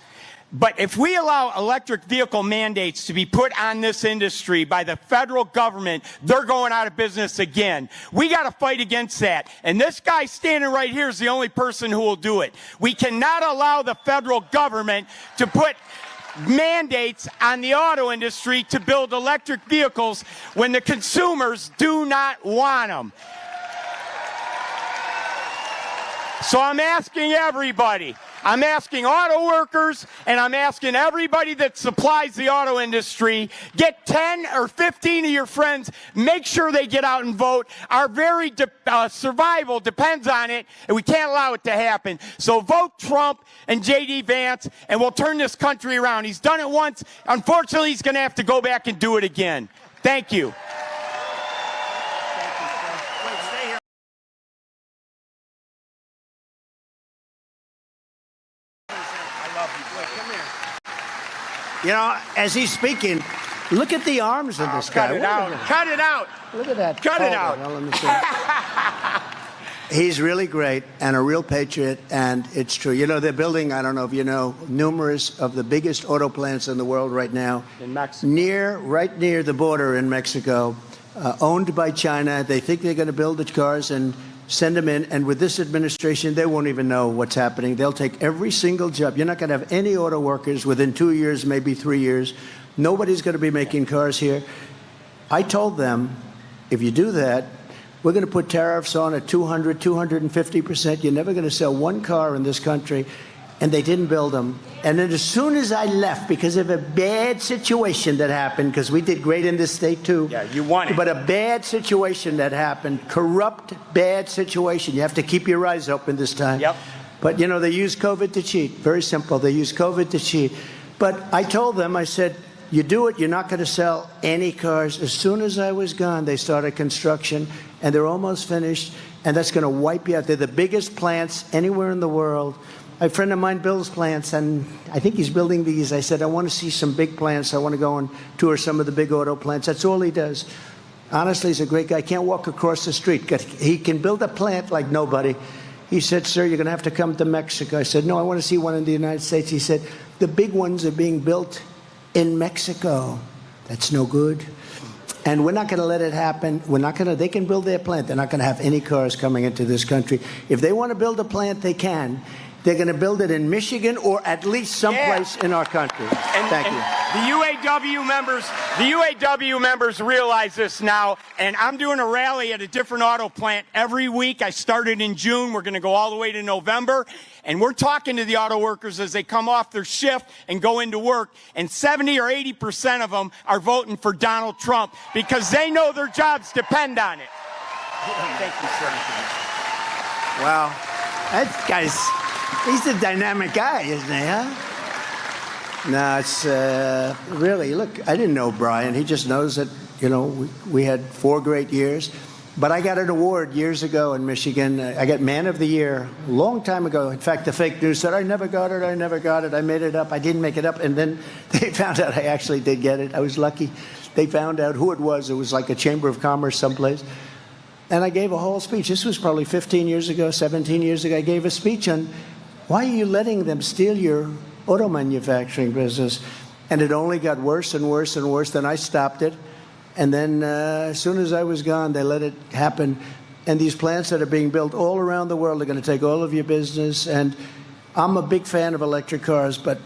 But if we allow electric vehicle mandates to be put on this industry by the federal government, they're going out of business again. We got to fight against that. And this guy standing right here is the only person who will do it. We cannot allow the federal government to put mandates on the auto industry to build electric vehicles when the consumers do not want them. So I'm asking everybody, I'm asking auto workers, and I'm asking everybody that supplies the auto industry, get 10 or 15 of your friends, make sure they get out and vote. Our very survival depends on it, and we can't allow it to happen. So vote Trump and J.D. Vance, and we'll turn this country around. He's done it once. Unfortunately, he's going to have to go back and do it again. Thank you. You know, as he's speaking, look at the arms of this guy. Cut it out. Cut it out. Look at that. Cut it Hold out. on, let me see. He's really great and a real patriot, and it's true. You know, they're building, I don't know if you know, numerous of the biggest auto plants in the world right now. In Mexico. Right near the border in Mexico, owned by China. They think they're going to build the cars and send them in. And with this administration, they won't even know what's happening. They'll take every single job. You're not going to have any auto workers within 2 years, maybe 3 years. Nobody's going to be making cars here. I told them, if you do that, we're going to put tariffs on at 200, 250%. You're never going to sell one car in this country. And they didn't build them. And then as soon as I left, because of a bad situation that happened, because we did great in this state too. Yeah, you won it. But a bad situation that happened, corrupt, bad situation. You have to keep your eyes open this time. Yep. But, you know, they use COVID to cheat. Very simple. They use COVID to cheat. But I told them, I said, you do it, you're not going to sell any cars. As soon as I was gone, they started construction, and they're almost finished, and that's going to wipe you out. They're the biggest plants anywhere in the world. A friend of mine builds plants, and I think he's building these. I said, I want to see some big plants. I want to go and tour some of the big auto plants. That's all he does. Honestly, he's a great guy. Can't walk across the street. He can build a plant like nobody. He said, sir, you're going to have to come to Mexico. I said, no, I want to see one in the United States. He said, the big ones are being built in Mexico. That's no good. And we're not going to let it happen. They can build their plant. They're not going to have any cars coming into this country. If they want to build a plant, they can. They're going to build it in Michigan or at least someplace in our country. Thank you. The UAW members realize this now, and I'm doing a rally at a different auto plant every week. I started in June. We're going to go all the way to November, and we're talking to the auto workers as they come off their shift and go into work, and 70 or 80% of them are voting for Donald Trump because they know their jobs depend on it. Thank you, sir. Wow. That guy's... He's a dynamic guy, isn't he, huh? No, it's really, look, I didn't know Brian. He just knows that, you know, we had 4 great years. But I got an award years ago in Michigan. I got Man of the Year a long time ago. In fact, the fake news said, I never got it. I made it up. I didn't make it up. And then they found out I actually did get it. I was lucky. They found out who it was. It was like a Chamber of Commerce someplace. And I gave a whole speech. This was probably 15 years ago, 17 years ago. I gave a speech on why are you letting them steal your auto manufacturing business? And it only got worse and worse and worse. Then I stopped it. And then as soon as I was gone, they let it happen. And these plants that are being built all around the world are going to take all of your business. And I'm a big fan of electric cars, but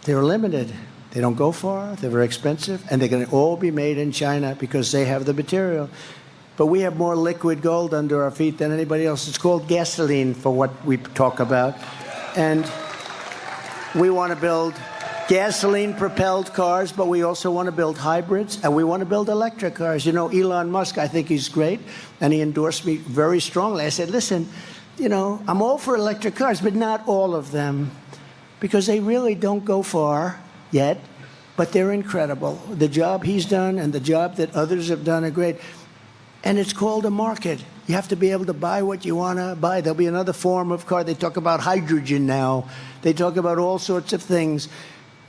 they're limited. They don't go far. They're very expensive. And they're going to all be made in China because they have the material. But we have more liquid gold under our feet than anybody else. It's called gasoline for what we talk about. And we want to build gasoline-propelled cars, but we also want to build hybrids, and we want to build electric cars. You know, Elon Musk, I think he's great, and he endorsed me very strongly. I said, listen, you know, I'm all for electric cars, but not all of them, because they really don't go far yet, but they're incredible. The job he's done and the job that others have done are great. And it's called a market. You have to be able to buy what you want to buy. There'll be another form of car. They talk about hydrogen now. They talk about all sorts of things.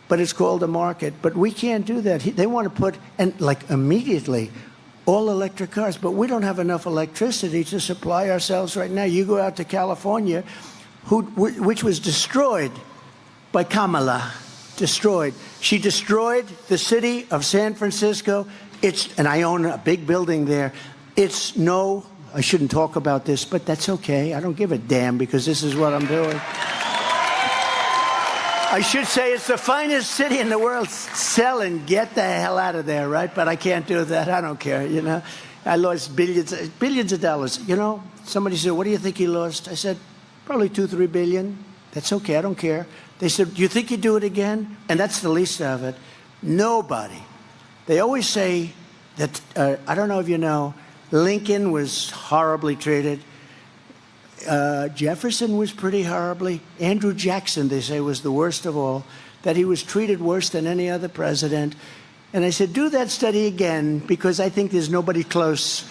But it's called a market. But we can't do that. They want to put, and like immediately, all electric cars. But we don't have enough electricity to supply ourselves right now. You go out to California, which was destroyed by Kamala. Destroyed. She destroyed the city of San Francisco. And I own a big building there. I shouldn't talk about this, but that's okay. I don't give a damn because this is what I'm doing. I should say it's the finest city in the world. Sell and get the hell out of there, right? But I can't do that. I don't care, you know. I lost billions of dollars. You know, somebody said, what do you think he lost? I said, probably 2-3 billion. That's okay. I don't care. They said, do you think you'd do it again? And that's the least of it. Nobody. They always say that, I don't know if you know, Lincoln was horribly treated. Jefferson was pretty horribly. Andrew Jackson, they say, was the worst of all, that he was treated worse than any other president. And I said, do that study again, because I think there's nobody close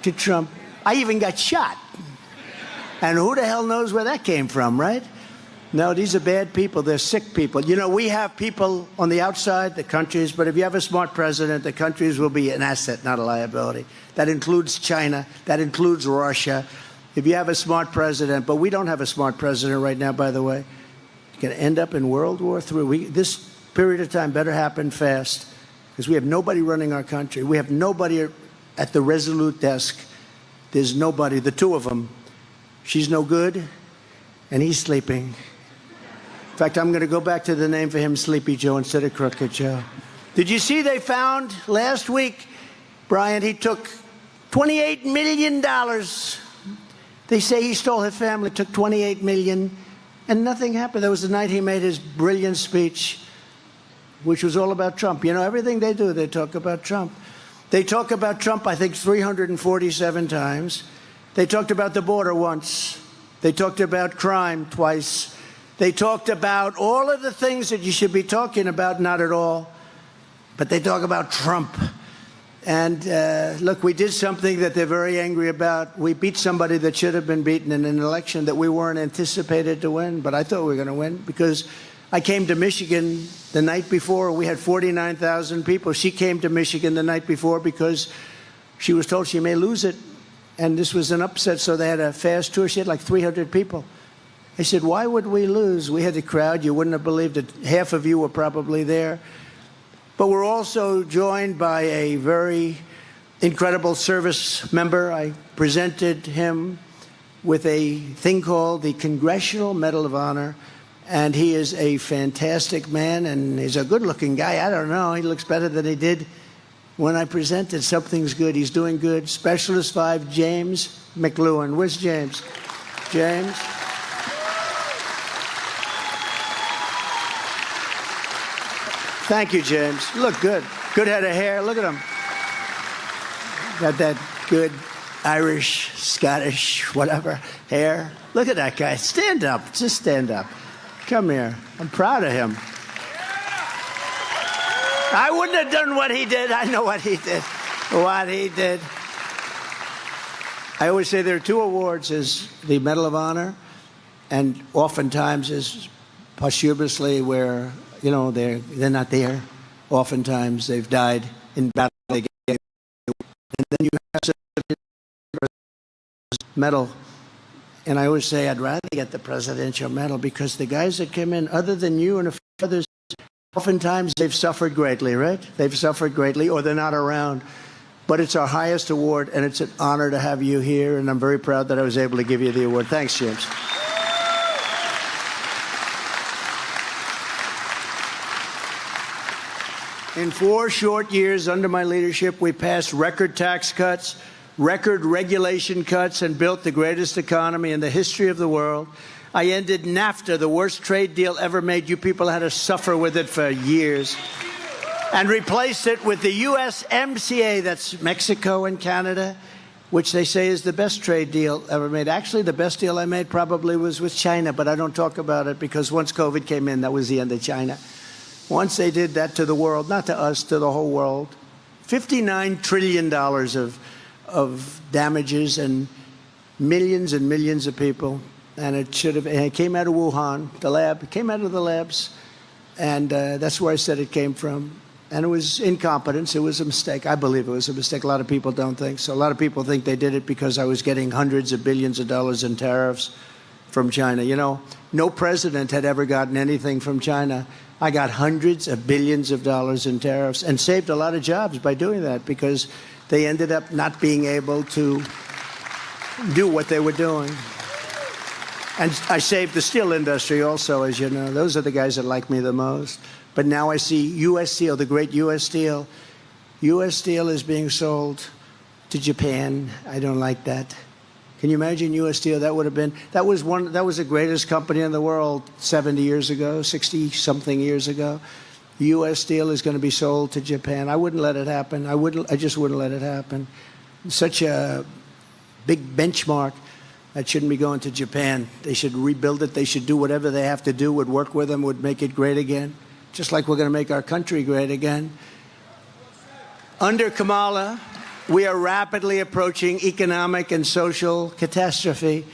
to Trump. I even got shot. And who the hell knows where that came from, right? No, these are bad people. They're sick people. You know, we have people on the outside, the countries, but if you have a smart president, the countries will be an asset, not a liability. That includes China. That includes Russia. If you have a smart president, but we don't have a smart president right now, by the way, you're going to end up in World War III. This period of time better happen fast because we have nobody running our country. We have nobody at the Resolute desk. There's nobody, the two of them. She's no good, and he's sleeping. In fact, I'm going to go back to the name for him, Sleepy Joe, instead of Crooked Joe. Did you see they found last week, Brian, he took $28 million. They say he stole his family, took $28 million, and nothing happened. That was the night he made his brilliant speech, which was all about Trump. You know, everything they do, they talk about Trump. They talk about Trump, I think, 347 times. They talked about the border once. They talked about crime twice. They talked about all of the things that you should be talking about, not at all. But they talk about Trump. And look, we did something that they're very angry about. We beat somebody that should have been beaten in an election that we weren't anticipated to win. But I thought we were going to win because I came to Michigan the night before. We had 49,000 people. She came to Michigan the night before because she was told she may lose it. And this was an upset, so they had a fast tour. She had like 300 people. I said, why would we lose? We had a crowd. You wouldn't have believed it. Half of you were probably there. But we're also joined by a very incredible service member. I presented him with a thing called the Congressional Medal of Honor. And he is a fantastic man, and he's a good-looking guy. I don't know. He looks better than he did when I presented. Something's good. He's doing good. Specialist 5, James McLuhan. Where's James? James? Thank you, James. You look good. Good head of hair. Look at him. Got that good Irish, Scottish, whatever hair. Look at that guy. Stand up. Just stand up. Come here. I'm proud of him. I wouldn't have done what he did. I know what he did. What he did. I always say there are two awards: is the Medal of Honor, and oftentimes is posthumously where, you know, they're not there. Oftentimes they've died in battle. And then you have a medal. And I always say I'd rather get the Presidential Medal because the guys that came in, other than you and a few others, oftentimes they've suffered greatly, right? They've suffered greatly, or they're not around. But it's our highest award, and it's an honor to have you here, and I'm very proud that I was able to give you the award. Thanks, James. In 4 short years under my leadership, we passed record tax cuts, record regulation cuts, and built the greatest economy in the history of the world. I ended NAFTA, the worst trade deal ever made. You people had to suffer with it for years. And replaced it with the USMCA, that's Mexico and Canada, which they say is the best trade deal ever made. Actually, the best deal I made probably was with China, but I don't talk about it because once COVID came in, that was the end of China. Once they did that to the world, not to us, to the whole world, $59 trillion of damages and millions of people. And it should have, and it came out of Wuhan, the lab. It came out of the labs. And that's where I said it came from. And it was incompetence. It was a mistake. I believe it was a mistake. A lot of people don't think so. A lot of people think they did it because I was getting hundreds of billions of dollars in tariffs from China. You know, no president had ever gotten anything from China. I got hundreds of billions of dollars in tariffs and saved a lot of jobs by doing that because they ended up not being able to do what they were doing. And I saved the steel industry also, as you know. Those are the guys that like me the most. But now I see U.S. Steel, the great U.S. Steel. U.S. Steel is being sold to Japan. I don't like that. Can you imagine U.S. Steel? That was the greatest company in the world 70 years ago, 60-something years ago. U.S. Steel is going to be sold to Japan. I wouldn't let it happen. I just wouldn't let it happen. Such a big benchmark. That shouldn't be going to Japan. They should rebuild it. They should do whatever they have to do, would work with them, would make it great again, just like we're going to make our country great again. Under Kamala, we are rapidly approaching economic and social catastrophe.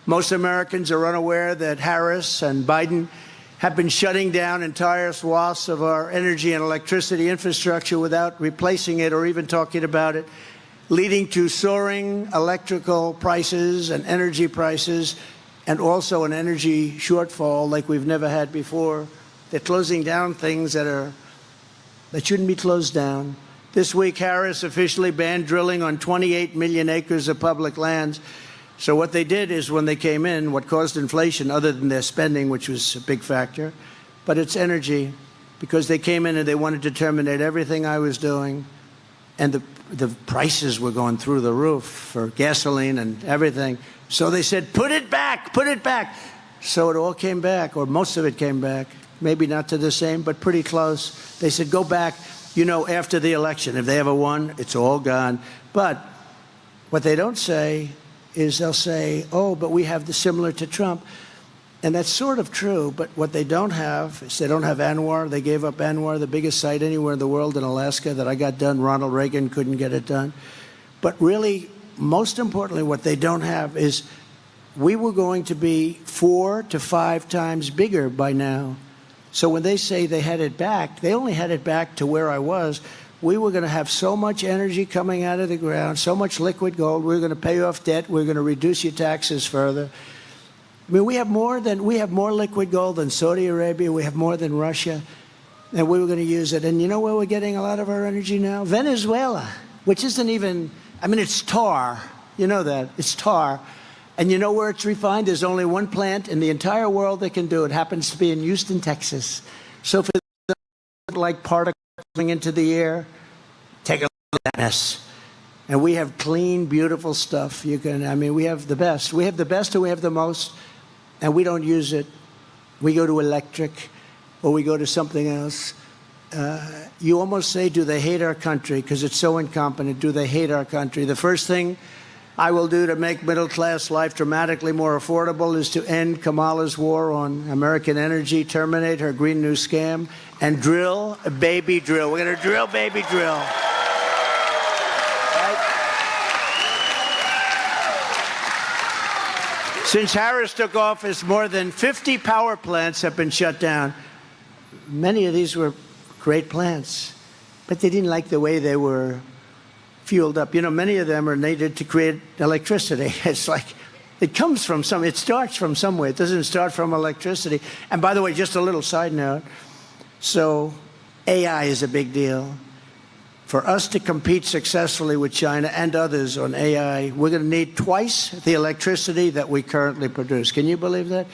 Most Americans are unaware that Harris and Biden have been shutting down entire swaths of our energy and electricity infrastructure without replacing it or even talking about it, leading to soaring electrical prices and energy prices, and also an energy shortfall like we've never had before. They're closing down things that shouldn't be closed down. This week, Harris officially banned drilling on 28 million acres of public lands. So what they did is, when they came in, what caused inflation, other than their spending, which was a big factor, but it's energy, because they came in and they wanted to terminate everything I was doing, and the prices were going through the roof for gasoline and everything. So they said, put it back, put it back. So it all came back, or most of it came back. Maybe not to the same, but pretty close. They said, go back, after the election. If they ever won, it's all gone. But what they don't say is, they'll say, oh, but we have the similar to Trump. And that's sort of true, but what they don't have is they don't have ANWR. They gave up ANWR, the biggest site anywhere in the world, in Alaska, that I got done. Ronald Reagan couldn't get it done. But really, most importantly, what they don't have is, we were going to be 4 to 5 times bigger by now. So when they say they had it back, they only had it back to where I was. We were going to have so much energy coming out of the ground, so much liquid gold. We were going to pay off debt. We were going to reduce your taxes further. I mean, we have more liquid gold than Saudi Arabia. We have more than Russia, and we were going to use it. And you know where we're getting a lot of our energy now? Venezuela, which isn't even, it's tar. You know that. It's tar. And you know where it's refined? There's only one plant in the entire world that can do it. It happens to be in Houston, Texas. So for like particles coming into the air, take a look at that mess. And we have clean, beautiful stuff. We have the best. We have the best, and we have the most, and we don't use it. We go to electric, or we go to something else. You almost say, do they hate our country? Because it's so incompetent. Do they hate our country? The first thing I will do to make middle-class life dramatically more affordable is to end Kamala's war on American energy, terminate her Green New Scam, and drill, baby, drill. We're going to drill, baby, drill. Right? Since Harris took office, more than 50 power plants have been shut down. Many of these were great plants, but they didn't like the way they were fueled up. Many of them are needed to create electricity. It's like, it starts from somewhere. It doesn't start from electricity. And by the way, just a little side note. So AI is a big deal. For us to compete successfully with China and others on AI, we're going to need twice the electricity that we currently produce. Can you believe that?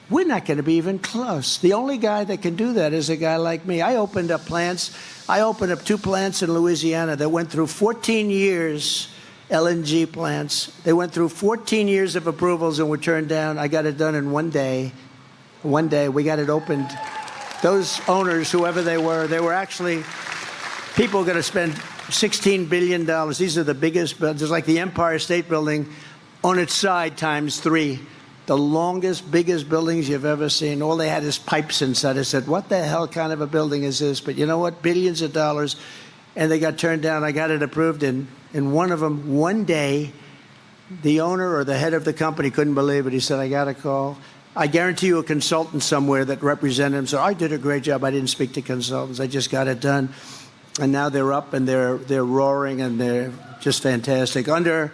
We're not going to be even close. The only guy that can do that is a guy like me. I opened up 2 plants in Louisiana that went through 14 years, LNG plants. They went through 14 years of approvals and were turned down. I got it done in one day. One day, we got it opened. Those owners, whoever they were actually, people are going to spend $16 billion. These are the biggest buildings, like the Empire State Building on its side times 3. The longest, biggest buildings you've ever seen. All they had is pipes inside. I said, what the hell kind of a building is this? But you know what? Billions of dollars. And they got turned down. I got it approved. In one of them, one day, the owner or the head of the company couldn't believe it. He said, I got a call. I guarantee you a consultant somewhere that represented him. So I did a great job. I didn't speak to consultants. I just got it done. And now they're up and they're roaring and they're just fantastic. Under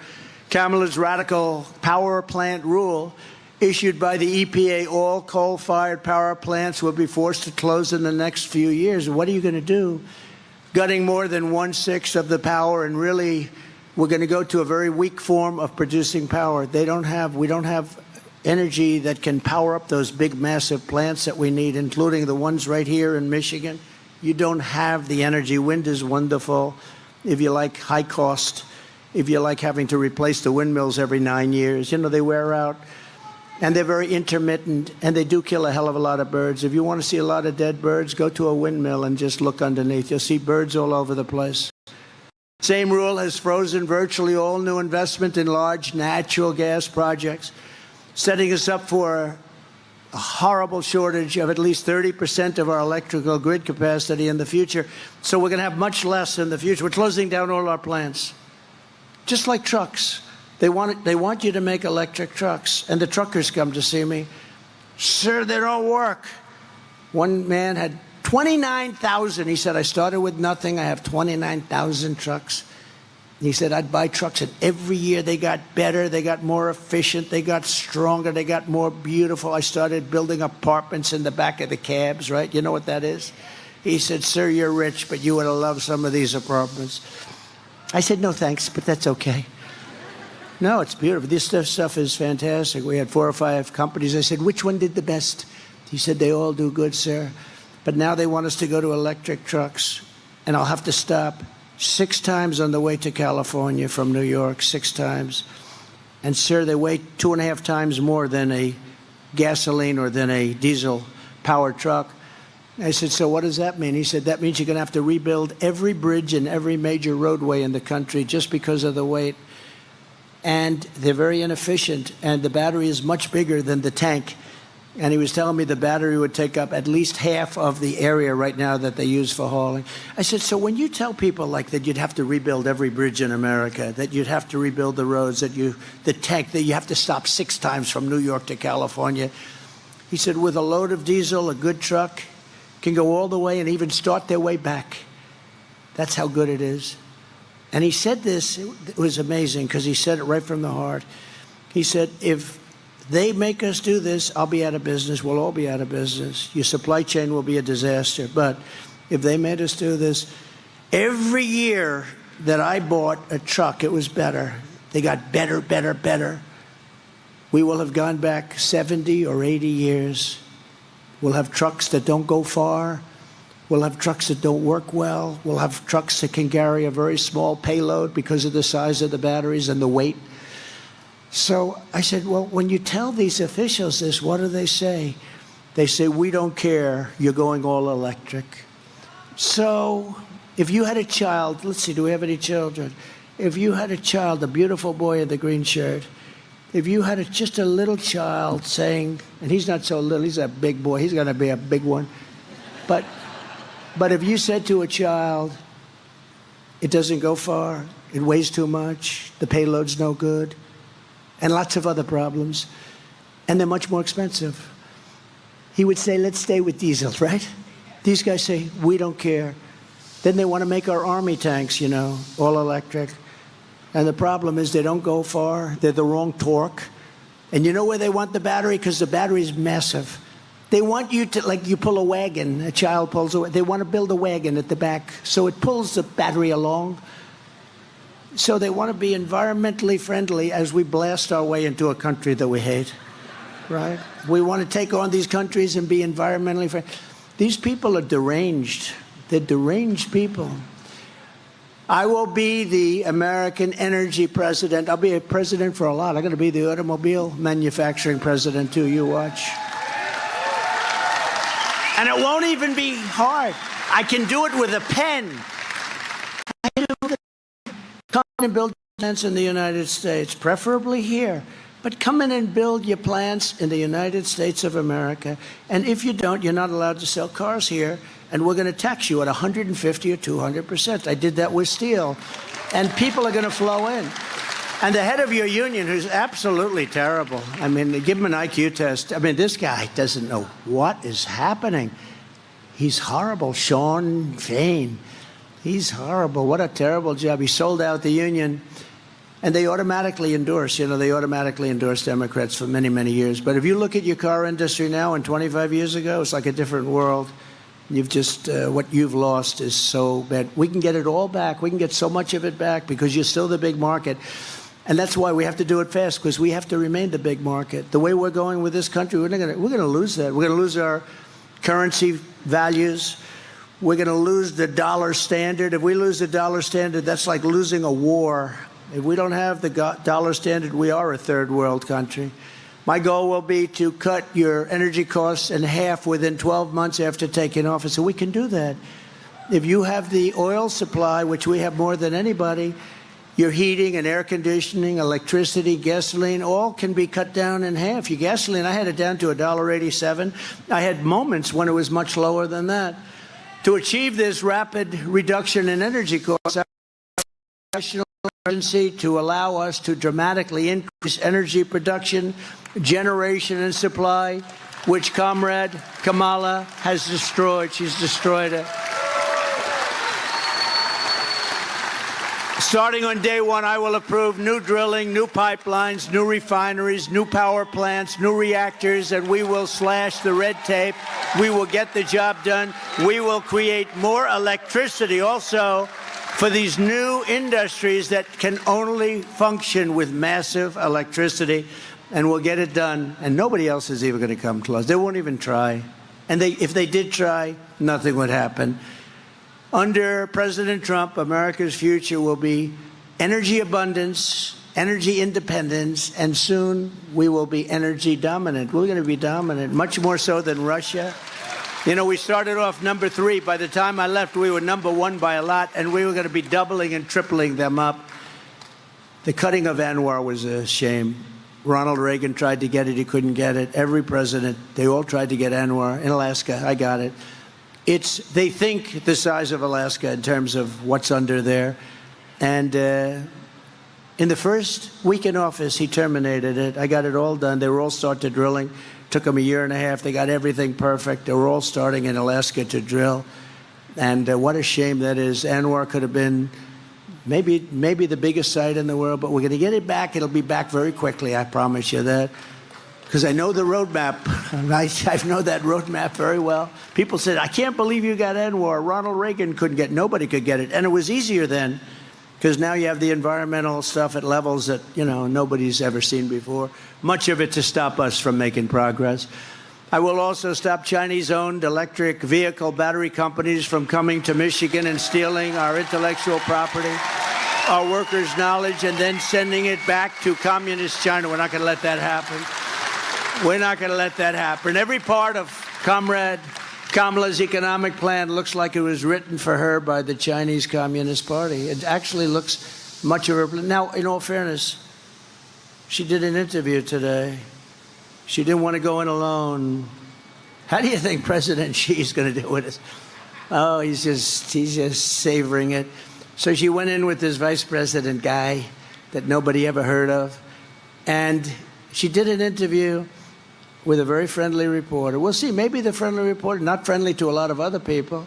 Kamala's radical power plant rule, issued by the EPA, all coal-fired power plants will be forced to close in the next few years. What are you going to do? Gutting more than 1/6 of the power, and really, we're going to go to a very weak form of producing power. We don't have energy that can power up those big, massive plants that we need, including the ones right here in Michigan. You don't have the energy. Wind is wonderful. If you like high cost, if you like having to replace the windmills every 9 years, they wear out. And they're very intermittent, and they do kill a hell of a lot of birds. If you want to see a lot of dead birds, go to a windmill and just look underneath. You'll see birds all over the place. Same rule has frozen virtually all new investment in large natural gas projects, setting us up for a horrible shortage of at least 30% of our electrical grid capacity in the future. So we're going to have much less in the future. We're closing down all our plants, just like trucks. They want you to make electric trucks. And the truckers come to see me. Sir, they don't work. One man had 29,000. He said, I started with nothing. I have 29,000 trucks. He said, I'd buy trucks, and every year they got better, they got more efficient, they got stronger, they got more beautiful. I started building apartments in the back of the cabs, right? You know what that is? He said, sir, you're rich, but you would have loved some of these apartments. I said, no, thanks, but that's okay. No, it's beautiful. This stuff is fantastic. We had 4 or 5 companies. I said, which one did the best? He said, they all do good, sir. But now they want us to go to electric trucks, and I'll have to stop 6 times on the way to California from New York, 6 times. And, sir, they weigh 2.5 times more than a gasoline or than a diesel-powered truck. I said, so what does that mean? He said, that means you're going to have to rebuild every bridge and every major roadway in the country just because of the weight. And they're very inefficient, and the battery is much bigger than the tank. And he was telling me the battery would take up at least half of the area right now that they use for hauling. I said, so when you tell people like that you'd have to rebuild every bridge in America, that you'd have to rebuild the roads, the tank, that you have to stop 6 times from New York to California, he said, with a load of diesel, a good truck can go all the way and even start their way back. That's how good it is. And he said this, it was amazing because he said it right from the heart. He said, if they make us do this, I'll be out of business. We'll all be out of business. Your supply chain will be a disaster. But if they made us do this, every year that I bought a truck, it was better. They got better, better, better. We will have gone back 70 or 80 years. We'll have trucks that don't go far. We'll have trucks that don't work well. We'll have trucks that can carry a very small payload because of the size of the batteries and the weight. So I said, well, when you tell these officials this, what do they say? They say, we don't care. You're going all electric. So if you had a child, let's see, do we have any children? If you had a child, a beautiful boy in the green shirt, if you had just a little child saying, and he's not so little, he's a big boy, he's going to be a big one. But if you said to a child, it doesn't go far, it weighs too much, the payload's no good, and lots of other problems, and they're much more expensive, he would say, let's stay with diesel, right? These guys say, we don't care. Then they want to make our army tanks, you know, all electric. And the problem is they don't go far. They're the wrong torque. And you know where they want the battery? Because the battery is massive. They want you to, like you pull a wagon, a child pulls a wagon. They want to build a wagon at the back so it pulls the battery along. So they want to be environmentally friendly as we blast our way into a country that we hate, right? We want to take on these countries and be environmentally friendly. These people are deranged. They're deranged people. I will be the American energy president. I'll be a president for a lot. I'm going to be the automobile manufacturing president, too. You watch. And it won't even be hard. I can do it with a pen. Come in and build plants in the United States, preferably here. But come in and build your plants in the United States of America. And if you don't, you're not allowed to sell cars here. And we're going to tax you at 150 or 200%. I did that with steel. And people are going to flow in. And the head of your union, who's absolutely terrible, I mean, give him an IQ test. I mean, this guy doesn't know what is happening. He's horrible. Sean Fain. He's horrible. What a terrible job. He sold out the union. And they automatically endorse, you know, they automatically endorse Democrats for many, many years. But if you look at your car industry now and 25 years ago, it's like a different world. You've just, what you've lost is so bad. We can get it all back. We can get so much of it back because you're still the big market. And that's why we have to do it fast, because we have to remain the big market. The way we're going with this country, we're going to lose that. We're going to lose our currency values. We're going to lose the dollar standard. If we lose the dollar standard, that's like losing a war. If we don't have the dollar standard, we are a third world country. My goal will be to cut your energy costs in half within 12 months after taking office. And we can do that. If you have the oil supply, which we have more than anybody, your heating and air conditioning, electricity, gasoline, all can be cut down in half. Your gasoline, I had it down to $1.87. I had moments when it was much lower than that. To achieve this rapid reduction in energy costs, emergency to allow us to dramatically increase energy production, generation, and supply, which Comrade Kamala has destroyed. She's destroyed it. Starting on day one, I will approve new drilling, new pipelines, new refineries, new power plants, new reactors, and we will slash the red tape. We will get the job done. We will create more electricity also for these new industries that can only function with massive electricity, and we'll get it done. And nobody else is even going to come close. They won't even try. And if they did try, nothing would happen. Under President Trump, America's future will be energy abundance, energy independence, and soon we will be energy dominant. We're going to be dominant, much more so than Russia. You know, we started off number 3. By the time I left, we were number 1 by a lot, and we were going to be doubling and tripling them up. The cutting of ANWR was a shame. Ronald Reagan tried to get it. He couldn't get it. Every president, they all tried to get ANWR. In Alaska, I got it. They think the size of Alaska in terms of what's under there. And in the first week in office, he terminated it. I got it all done. They were all started drilling. Took them a year and a half. They got everything perfect. They were all starting in Alaska to drill. And what a shame that is. ANWR could have been maybe the biggest site in the world, but we're going to get it back. It'll be back very quickly, I promise you that. Because I know the roadmap. I know that roadmap very well. People said, I can't believe you got ANWR. Ronald Reagan couldn't get it. Nobody could get it. And it was easier then, because now you have the environmental stuff at levels that, you know, nobody's ever seen before. Much of it to stop us from making progress. I will also stop Chinese-owned electric vehicle battery companies from coming to Michigan and stealing our intellectual property, our workers' knowledge, and then sending it back to communist China. We're not going to let that happen. We're not going to let that happen. Every part of Comrade Kamala's economic plan looks like it was written for her by the Chinese Communist Party. It actually looks much of her. Now, in all fairness, she did an interview today. She didn't want to go in alone. How do you think President Xi's going to do with it? Oh, he's just savoring it. So she went in with this vice president guy that nobody ever heard of. And she did an interview with a very friendly reporter. We'll see. Maybe the friendly reporter, not friendly to a lot of other people.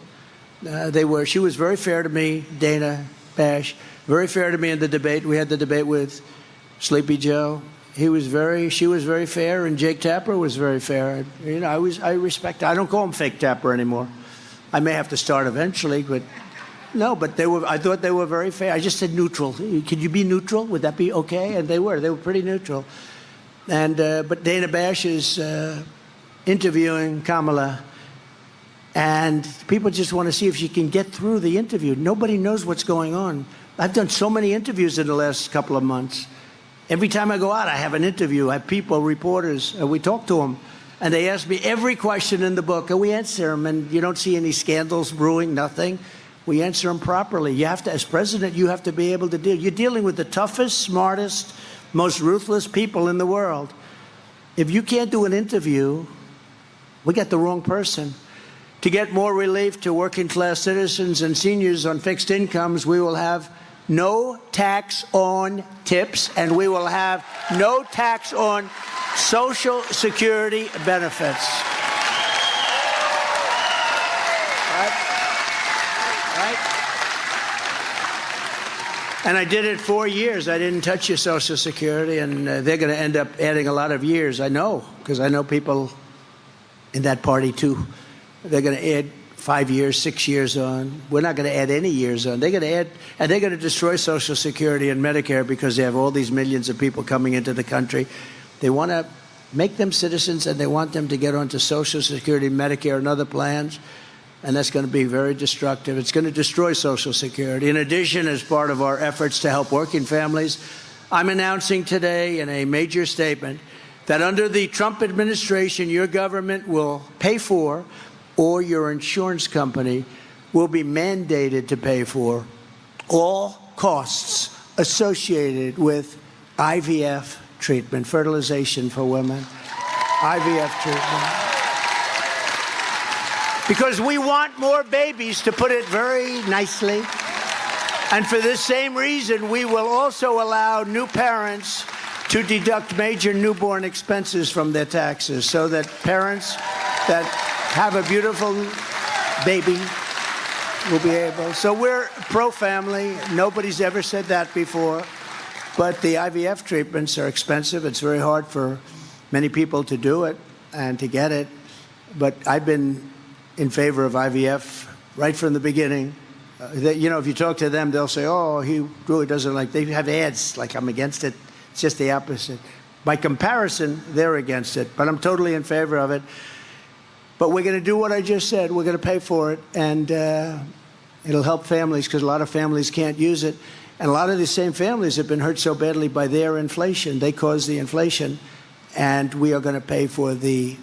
She was very fair to me, Dana Bash, very fair to me in the debate. We had the debate with Sleepy Joe. She was very fair, and Jake Tapper was very fair. You know, I respect. I don't call him Fake Tapper anymore. I may have to start eventually, but no. But I thought they were very fair. I just said neutral. Could you be neutral? Would that be okay? And they were. They were pretty neutral. And but Dana Bash is interviewing Kamala, and people just want to see if she can get through the interview. Nobody knows what's going on. I've done so many interviews in the last couple of months. Every time I go out, I have an interview. I have people, reporters, we talk to them, and they ask me every question in the book, and we answer them, and you don't see any scandals brewing, nothing. We answer them properly. You have to, as president, you have to be able to deal. You're dealing with the toughest, smartest, most ruthless people in the world. If you can't do an interview, we got the wrong person. To get more relief to working class citizens and seniors on fixed incomes, we will have no tax on tips, and we will have no tax on Social Security benefits. Right? And I did it 4 years. I didn't touch your Social Security, and they're going to end up adding a lot of years. I know, because I know people in that party, too. They're going to add 5 years, 6 years on. We're not going to add any years on. They're going to add, and they're going to destroy Social Security and Medicare because they have all these millions of people coming into the country. They want to make them citizens, and they want them to get onto Social Security, Medicare, and other plans, and that's going to be very destructive. It's going to destroy Social Security. In addition, as part of our efforts to help working families, I'm announcing today in a major statement that under the Trump administration, your government will pay for, or your insurance company will be mandated to pay for, all costs associated with IVF treatment, fertilization for women, IVF treatment. Because we want more babies, to put it very nicely. And for this same reason, we will also allow new parents to deduct major newborn expenses from their taxes so that parents that have a beautiful baby will be able. So we're pro-family. Nobody's ever said that before. But the IVF treatments are expensive. It's very hard for many people to do it and to get it. But I've been in favor of IVF right from the beginning. If you talk to them, they'll say, oh, he really doesn't like, they have ads like I'm against it. It's just the opposite. By comparison, they're against it. But I'm totally in favor of it. But we're going to do what I just said. We're going to pay for it. And it'll help families because a lot of families can't use it. And a lot of these same families have been hurt so badly by their inflation. They caused the inflation. And we are going to pay for the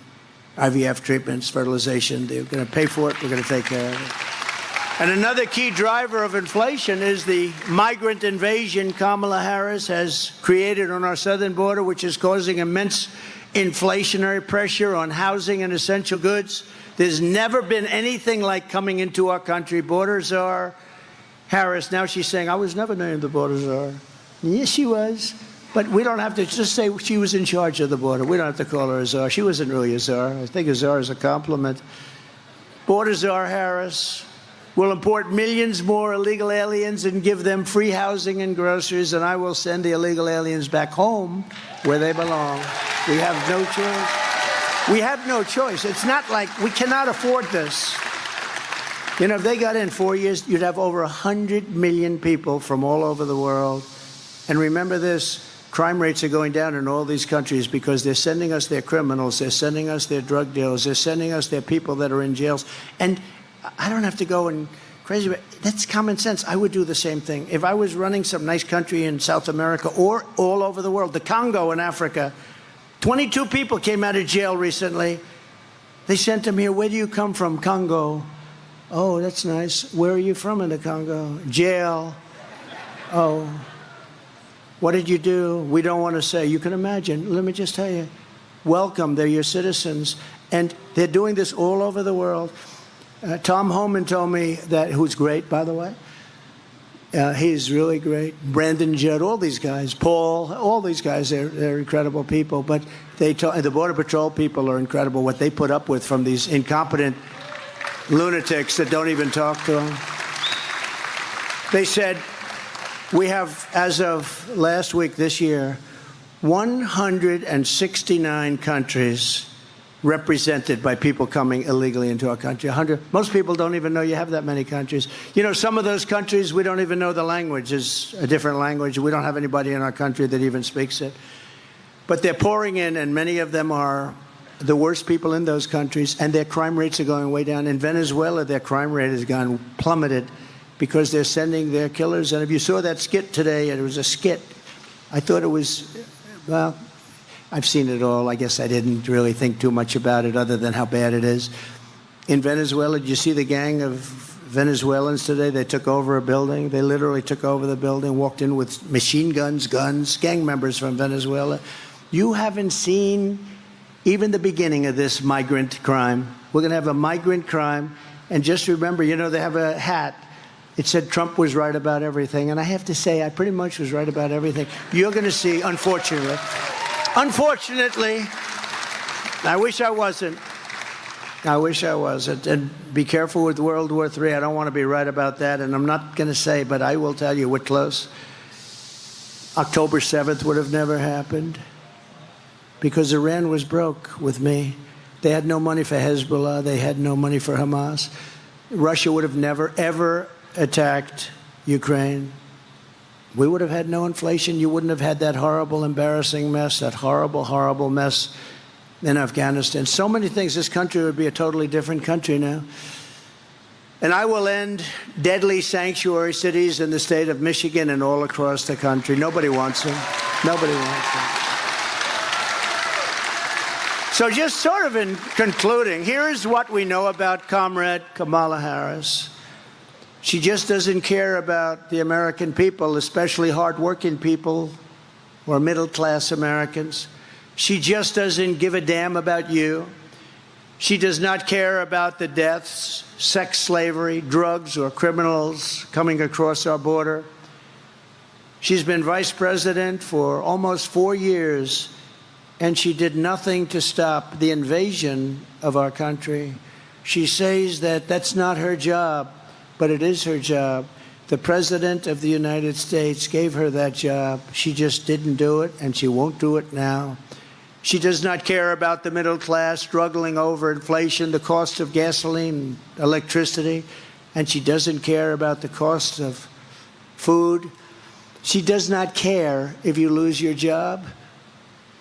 IVF treatments, fertilization. They're going to pay for it. We're going to take care of it. And another key driver of inflation is the migrant invasion Kamala Harris has created on our southern border, which is causing immense inflationary pressure on housing and essential goods. There's never been anything like coming into our country. Border czar Harris, now she's saying, I was never named the border czar. Yes, she was. But we don't have to just say she was in charge of the border. We don't have to call her a czar. She wasn't really a czar. I think a czar is a compliment. Border czar Harris will import millions more illegal aliens and give them free housing and groceries, and I will send the illegal aliens back home where they belong. We have no choice. We have no choice. It's not like we cannot afford this. If they got in 4 years, you'd have over 100 million people from all over the world. And remember this, crime rates are going down in all these countries because they're sending us their criminals, they're sending us their drug dealers, they're sending us their people that are in jails. And I don't have to go and crazy, but that's common sense. I would do the same thing. If I was running some nice country in South America or all over the world, the Congo in Africa, 22 people came out of jail recently. They sent them here. Where do you come from? Congo. Oh, that's nice. Where are you from in the Congo? Jail. Oh. What did you do? We don't want to say. You can imagine. Let me just tell you. Welcome. They're your citizens. And they're doing this all over the world. Tom Homan told me that, who's great, by the way. He's really great. Brandon Judd, all these guys, Paul, all these guys, they're incredible people. But the Border Patrol people are incredible, what they put up with from these incompetent lunatics that don't even talk to them. They said, we have, as of last week this year, 169 countries represented by people coming illegally into our country. 100. Most people don't even know you have that many countries. Some of those countries, we don't even know the language. It's a different language. We don't have anybody in our country that even speaks it. But they're pouring in, and many of them are the worst people in those countries, and their crime rates are going way down. In Venezuela, their crime rate has gone plummeted because they're sending their killers. And if you saw that skit today, and it was a skit, I thought it was, well, I've seen it all. I guess I didn't really think too much about it other than how bad it is. In Venezuela, did you see the gang of Venezuelans today? They took over a building. They literally took over the building, walked in with machine guns, gang members from Venezuela. You haven't seen even the beginning of this migrant crime. We're going to have a migrant crime. And just remember, they have a hat. It said Trump was right about everything. And I have to say, I pretty much was right about everything. You're going to see, unfortunately, I wish I wasn't. And be careful with World War III. I don't want to be right about that. And I'm not going to say, but I will tell you, we're close. October 7th would have never happened because Iran was broke with me. They had no money for Hezbollah. They had no money for Hamas. Russia would have never, ever attacked Ukraine. We would have had no inflation. You wouldn't have had that horrible, embarrassing mess, that horrible, horrible mess in Afghanistan. So many things. This country would be a totally different country now. And I will end deadly sanctuary cities in the state of Michigan and all across the country. Nobody wants them. Nobody wants them. So just sort of in concluding, here's what we know about Comrade Kamala Harris. She just doesn't care about the American people, especially hardworking people or middle-class Americans. She just doesn't give a damn about you. She does not care about the deaths, sex slavery, drugs, or criminals coming across our border. She's been vice president for almost 4 years, and she did nothing to stop the invasion of our country. She says that that's not her job, but it is her job. The President of the United States gave her that job. She just didn't do it, and she won't do it now. She does not care about the middle class struggling over inflation, the cost of gasoline, electricity, and she doesn't care about the cost of food. She does not care if you lose your job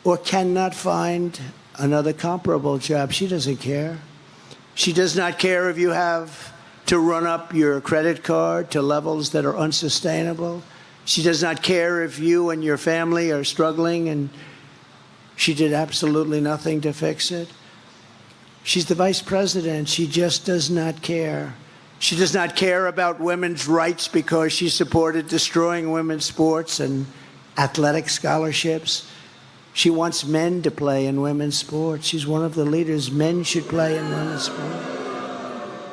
or cannot find another comparable job. She doesn't care. She does not care if you have to run up your credit card to levels that are unsustainable. She does not care if you and your family are struggling, and she did absolutely nothing to fix it. She's the vice president. She just does not care. She does not care about women's rights because she supported destroying women's sports and athletic scholarships. She wants men to play in women's sports. She's one of the leaders. Men should play in women's sports.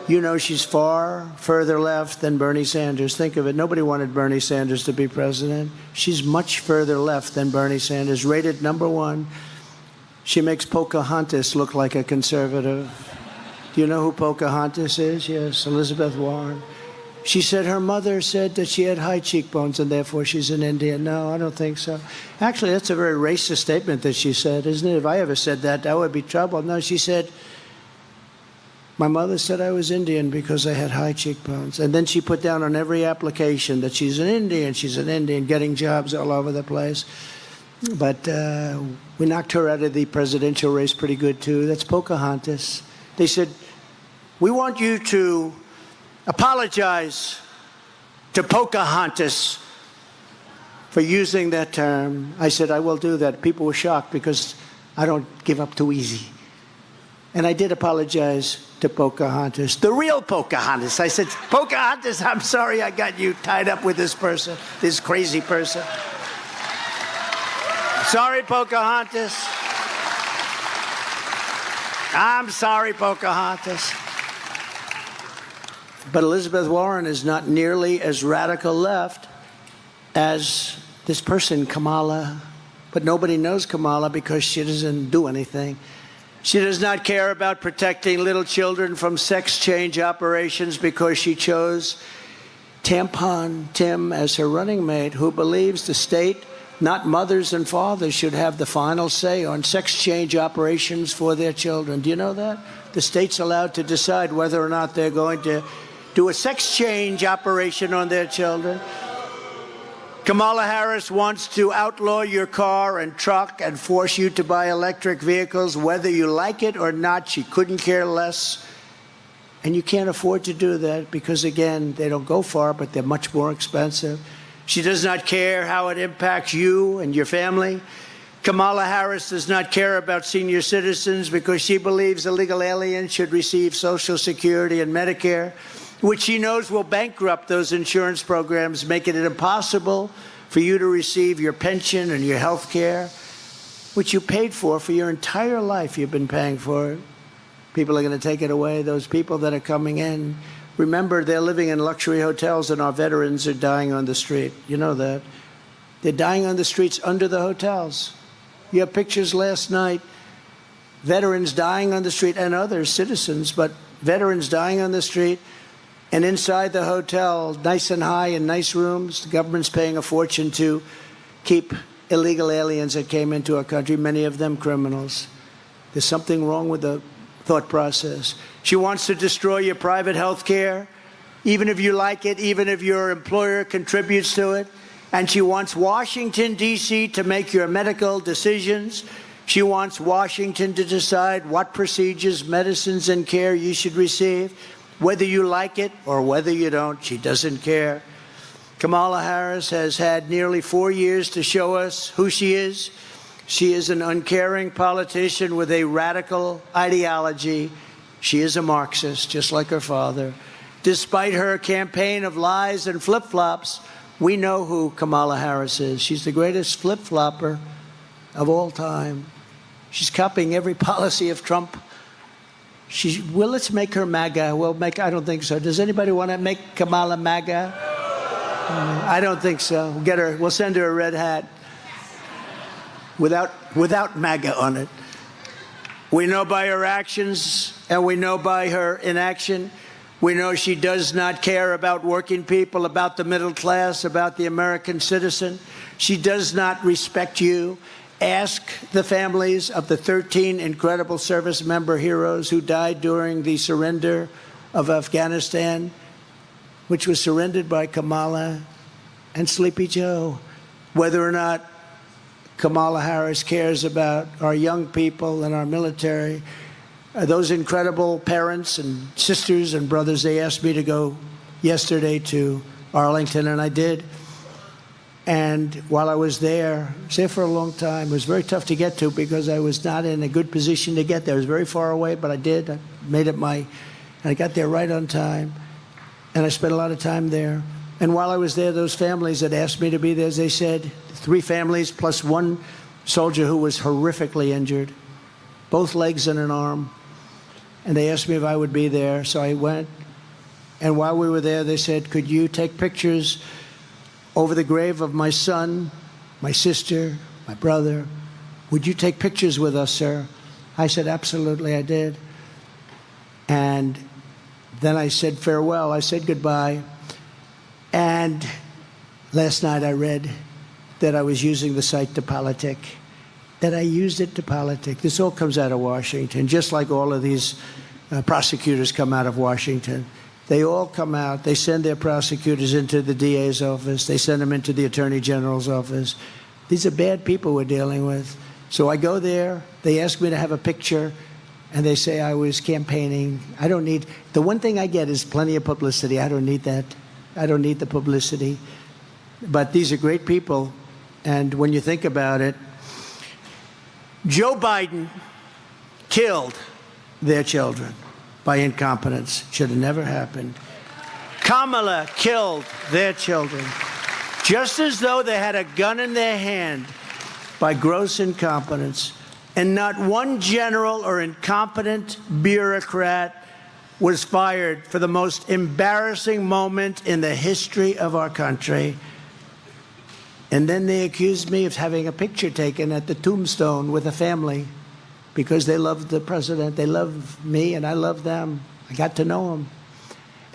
You know, she's far further left than Bernie Sanders. Think of it. Nobody wanted Bernie Sanders to be president. She's much further left than Bernie Sanders, rated #1. She makes Pocahontas look like a conservative. Do you know who Pocahontas is? Yes, Elizabeth Warren. She said her mother said that she had high cheekbones and therefore she's an Indian. No, I don't think so. Actually, that's a very racist statement that she said, isn't it? If I ever said that, that would be trouble. No, she said, my mother said I was Indian because I had high cheekbones. And then she put down on every application that she's an Indian, getting jobs all over the place. But we knocked her out of the presidential race pretty good, too. That's Pocahontas. They said, we want you to apologize to Pocahontas for using that term. I said, I will do that. People were shocked because I don't give up too easy. And I did apologize to Pocahontas, the real Pocahontas. I said, Pocahontas, I'm sorry I got you tied up with this person, this crazy person. Sorry, Pocahontas. I'm sorry, Pocahontas. But Elizabeth Warren is not nearly as radical left as this person, Kamala. But nobody knows Kamala because she doesn't do anything. She does not care about protecting little children from sex change operations because she chose Tampon Tim as her running mate, who believes the state, not mothers and fathers, should have the final say on sex change operations for their children. Do you know that? The state's allowed to decide whether or not they're going to do a sex change operation on their children. Kamala Harris wants to outlaw your car and truck and force you to buy electric vehicles, whether you like it or not. She couldn't care less. And you can't afford to do that because, again, they don't go far, but they're much more expensive. She does not care how it impacts you and your family. Kamala Harris does not care about senior citizens because she believes illegal aliens should receive Social Security and Medicare, which she knows will bankrupt those insurance programs, making it impossible for you to receive your pension and your health care, which you paid for your entire life. You've been paying for it. People are going to take it away. Those people that are coming in, remember, they're living in luxury hotels and our veterans are dying on the street. You know that. They're dying on the streets under the hotels. You have pictures last night, veterans dying on the street and other citizens, but veterans dying on the street. And inside the hotel, nice and high in nice rooms, the government's paying a fortune to keep illegal aliens that came into our country, many of them criminals. There's something wrong with the thought process. She wants to destroy your private health care, even if you like it, even if your employer contributes to it. And she wants Washington, D.C. to make your medical decisions. She wants Washington to decide what procedures, medicines, and care you should receive. Whether you like it or whether you don't, she doesn't care. Kamala Harris has had nearly 4 years to show us who she is. She is an uncaring politician with a radical ideology. She is a Marxist, just like her father. Despite her campaign of lies and flip-flops, we know who Kamala Harris is. She's the greatest flip-flopper of all time. She's copying every policy of Trump. Well, let's make her MAGA. I don't think so. Does anybody want to make Kamala MAGA? I don't think so. We'll send her a red hat without MAGA on it. We know by her actions and we know by her inaction. We know she does not care about working people, about the middle class, about the American citizen. She does not respect you. Ask the families of the 13 incredible service member heroes who died during the surrender of Afghanistan, which was surrendered by Kamala and Sleepy Joe, whether or not Kamala Harris cares about our young people and our military. Those incredible parents and sisters and brothers, they asked me to go yesterday to Arlington, and I did. And while I was there for a long time. It was very tough to get to because I was not in a good position to get there. It was very far away, but I did. I made it and I got there right on time. And I spent a lot of time there. And while I was there, those families that asked me to be there, as they said, 3 families plus 1 soldier who was horrifically injured, both legs and an arm. And they asked me if I would be there, so I went. And while we were there, they said, could you take pictures over the grave of my son, my sister, my brother? Would you take pictures with us, sir? I said, absolutely, I did. And then I said farewell. I said goodbye. And last night I read that I was using the site to politic, that I used it to politic. This all comes out of Washington, just like all of these prosecutors come out of Washington. They all come out. They send their prosecutors into the DA's office. They send them into the Attorney General's office. These are bad people we're dealing with. So I go there. They ask me to have a picture, and they say I was campaigning. I don't need – the one thing I get is plenty of publicity. I don't need that. I don't need the publicity. But these are great people, and when you think about it, Joe Biden killed their children by incompetence. Should have never happened. Kamala killed their children, just as though they had a gun in their hand, by gross incompetence. And not one general or incompetent bureaucrat was fired for the most embarrassing moment in the history of our country. And then they accused me of having a picture taken at the tombstone with a family because they loved the president. They love me, and I love them. I got to know them.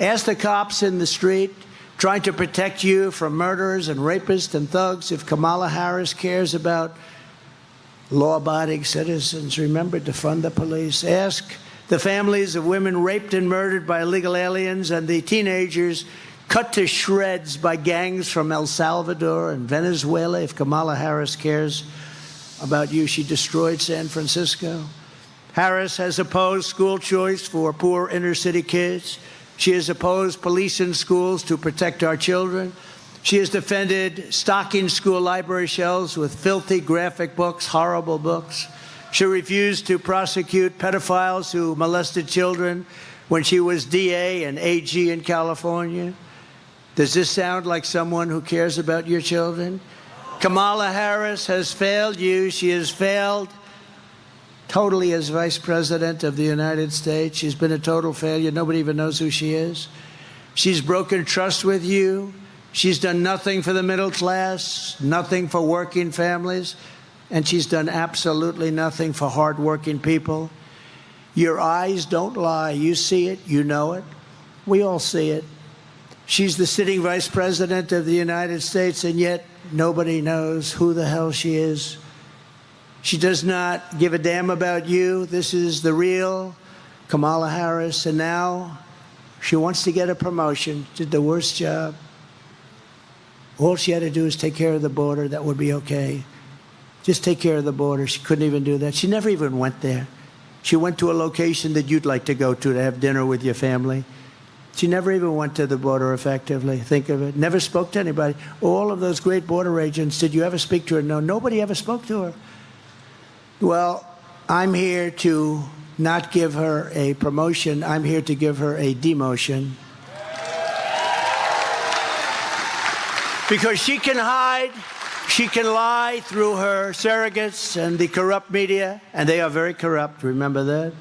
Ask the cops in the street trying to protect you from murderers and rapists and thugs if Kamala Harris cares about law-abiding citizens. Remember, defund the police. Ask the families of women raped and murdered by illegal aliens and the teenagers cut to shreds by gangs from El Salvador and Venezuela if Kamala Harris cares about you. She destroyed San Francisco. Harris has opposed school choice for poor inner-city kids. She has opposed police in schools to protect our children. She has defended stocking school library shelves with filthy graphic books, horrible books. She refused to prosecute pedophiles who molested children when she was DA and AG in California. Does this sound like someone who cares about your children? Kamala Harris has failed you. She has failed totally as Vice President of the United States. She's been a total failure. Nobody even knows who she is. She's broken trust with you. She's done nothing for the middle class, nothing for working families, and she's done absolutely nothing for hardworking people. Your eyes don't lie. You see it. You know it. We all see it. She's the sitting Vice President of the United States, and yet nobody knows who the hell she is. She does not give a damn about you. This is the real Kamala Harris, and now she wants to get a promotion. Did the worst job. All she had to do is take care of the border. That would be okay. Just take care of the border. She couldn't even do that. She never even went there. She went to a location that you'd like to go to have dinner with your family. She never even went to the border effectively. Think of it. Never spoke to anybody. All of those great border agents, did you ever speak to her? No, nobody ever spoke to her. Well, I'm here to not give her a promotion. I'm here to give her a demotion. Because she can hide, she can lie through her surrogates and the corrupt media, and they are very corrupt, remember that?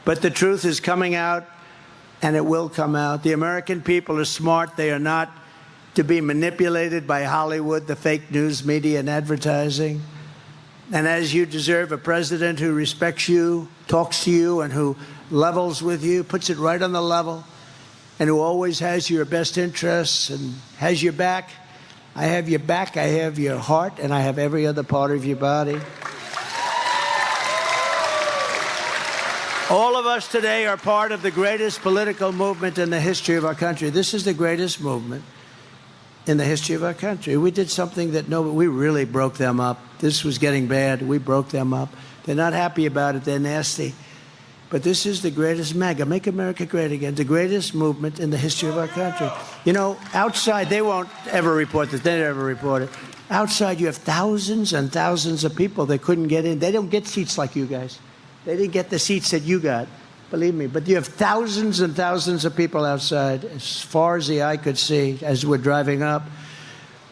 But the truth is coming out, and it will come out. The American people are smart. They are not to be manipulated by Hollywood, the fake news media, and advertising. And as you deserve, a president who respects you, talks to you, and who levels with you, puts it right on the level, and who always has your best interests and has your back. I have your back, I have your heart, and I have every other part of your body. All of us today are part of the greatest political movement in the history of our country. This is the greatest movement in the history of our country. We did something that we really broke them up. This was getting bad. We broke them up. They're not happy about it. They're nasty. But this is the greatest MAGA, Make America Great Again, the greatest movement in the history of our country. You know, outside, they won't ever report this. They never report it. Outside, you have thousands and thousands of people that couldn't get in. They don't get seats like you guys. They didn't get the seats that you got, believe me. But you have thousands and thousands of people outside, as far as the eye could see, as we're driving up.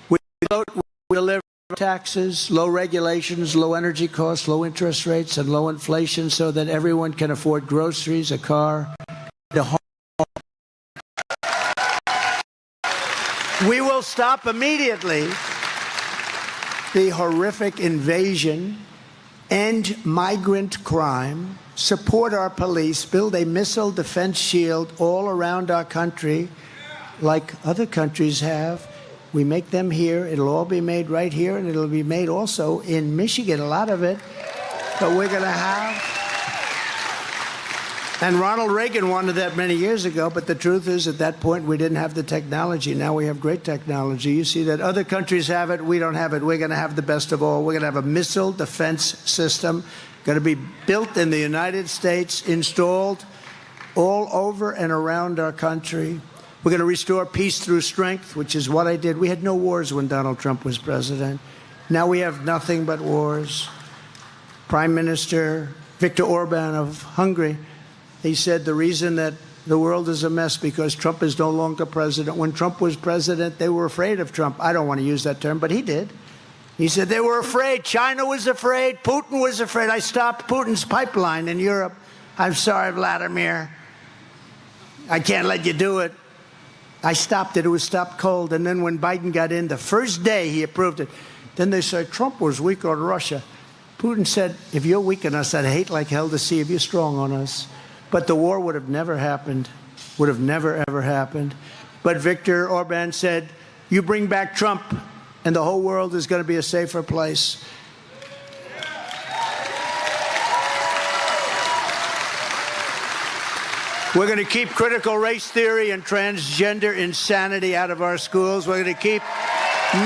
We live taxes, low regulations, low energy costs, low interest rates, and low inflation so that everyone can afford groceries, a car, a home. We will stop immediately the horrific invasion, end migrant crime, support our police, build a missile defense shield all around our country like other countries have. We make them here. It'll all be made right here, and it'll be made also in Michigan, a lot of it. But we're going to have... And Ronald Reagan wanted that many years ago, but the truth is, at that point, we didn't have the technology. Now we have great technology. You see that other countries have it. We don't have it. We're going to have the best of all. We're going to have a missile defense system going to be built in the United States, installed all over and around our country. We're going to restore peace through strength, which is what I did. We had no wars when Donald Trump was president. Now we have nothing but wars. Prime Minister Viktor Orban of Hungary, he said the reason that the world is a mess because Trump is no longer president. When Trump was president, they were afraid of Trump. I don't want to use that term, but he did. He said they were afraid. China was afraid. Putin was afraid. I stopped Putin's pipeline in Europe. I'm sorry, Vladimir. I can't let you do it. I stopped it. It was stopped cold. And then when Biden got in, the first day he approved it. Then they said Trump was weak on Russia. Putin said, if you're weak on us, I'd hate like hell to see if you're strong on us. But the war would have never happened, would have never, ever happened. But Viktor Orban said, you bring back Trump, and the whole world is going to be a safer place. We're going to keep critical race theory and transgender insanity out of our schools. We're going to keep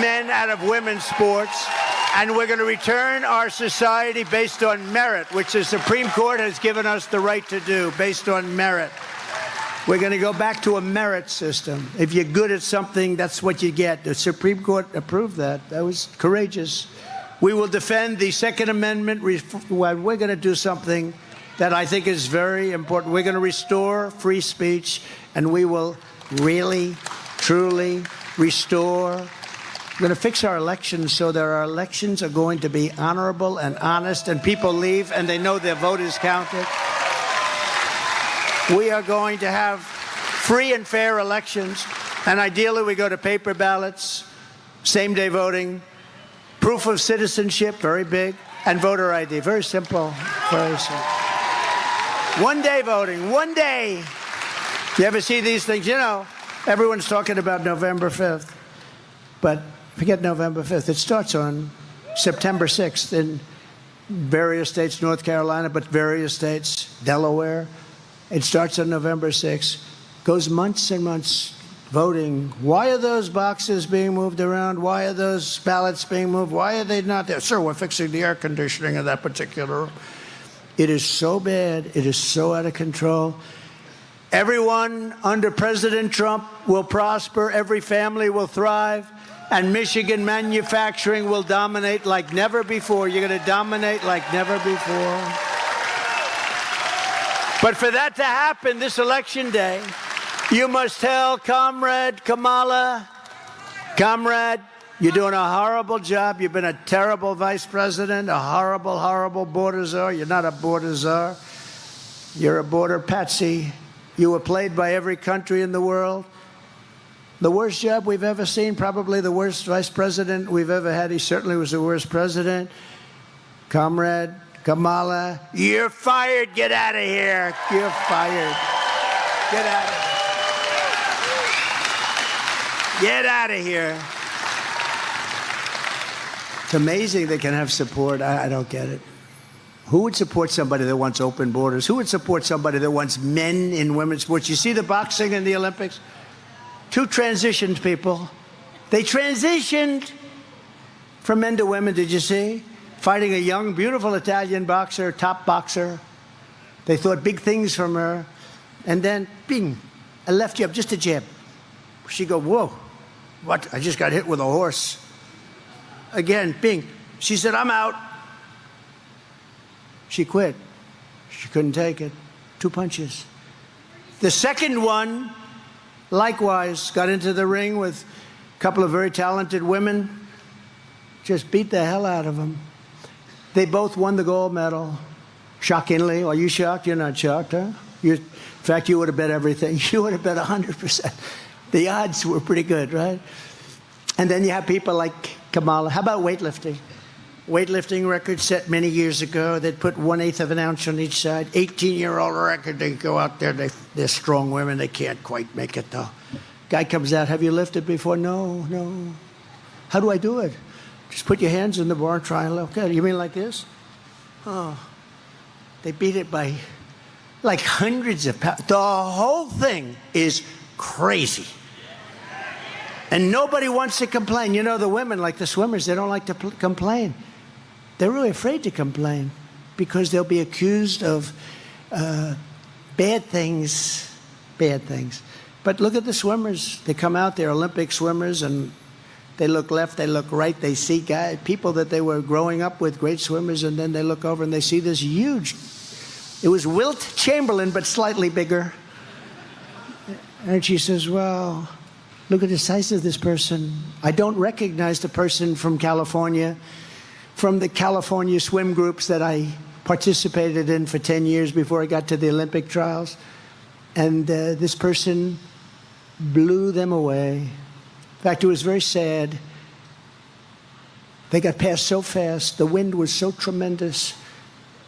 men out of women's sports. And we're going to return our society based on merit, which the Supreme Court has given us the right to do, based on merit. We're going to go back to a merit system. If you're good at something, that's what you get. The Supreme Court approved that. That was courageous. We will defend the Second Amendment. We're going to do something that I think is very important. We're going to restore free speech, and we will really, truly restore. We're going to fix our elections so that our elections are going to be honorable and honest, and people leave and they know their vote is counted. We are going to have free and fair elections, and ideally we go to paper ballots, same-day voting, proof of citizenship, very big, and voter ID. Very simple, very simple. One-day voting, one day. You ever see these things? You know, everyone's talking about November 5th, but forget November 5th. It starts on September 6th in various states, North Carolina, but various states, Delaware. It starts on November 6th, goes months and months voting. Why are those boxes being moved around? Why are those ballots being moved? Why are they not there? Sir, we're fixing the air conditioning in that particular room. It is so bad. It is so out of control. Everyone under President Trump will prosper. Every family will thrive. And Michigan manufacturing will dominate like never before. You're going to dominate like never before. But for that to happen this election day, you must tell Comrade Kamala, Comrade, you're doing a horrible job. You've been a terrible vice president, a horrible, horrible border czar. You're not a border czar. You're a border patsy. You were played by every country in the world. The worst job we've ever seen, probably the worst vice president we've ever had. He certainly was the worst president. Comrade Kamala, you're fired. Get out of here. You're fired. Get out of here. Get out of here. It's amazing they can have support. I don't get it. Who would support somebody that wants open borders? Who would support somebody that wants men in women's sports? You see the boxing in the Olympics? Two transitioned people. They transitioned from men to women, did you see? Fighting a young, beautiful Italian boxer, top boxer. They thought big things from her. And then, bing, a left jab, just a jab. She go, whoa, what? I just got hit with a horse. Again, bing. She said, I'm out. She quit. She couldn't take it. 2 punches. The second one, likewise, got into the ring with a couple of very talented women, just beat the hell out of them. They both won the gold medal. Shockingly. Are you shocked? You're not shocked, huh? In fact, you would have bet everything. You would have bet 100%. The odds were pretty good, right? And then you have people like Kamala. How about weightlifting? Weightlifting record set many years ago. They'd put 1/8 of an ounce on each side. 18-year-old record. They go out there. They're strong women. They can't quite make it, though. Guy comes out. Have you lifted before? No. How do I do it? Just put your hands in the bar and try and look at it. You mean like this? Oh. They beat it by like hundreds of pounds. The whole thing is crazy. And nobody wants to complain. You know, the women, like the swimmers, they don't like to complain. They're really afraid to complain because they'll be accused of bad things. But look at the swimmers. They come out, they're Olympic swimmers, and they look left, they look right. They see people that they were growing up with, great swimmers, and then they look over and they see this huge. It was Wilt Chamberlain, but slightly bigger. And she says, well, look at the size of this person. I don't recognize the person from California, from the California swim groups that I participated in for 10 years before I got to the Olympic trials. And this person blew them away. In fact, it was very sad. They got past so fast. The wind was so tremendous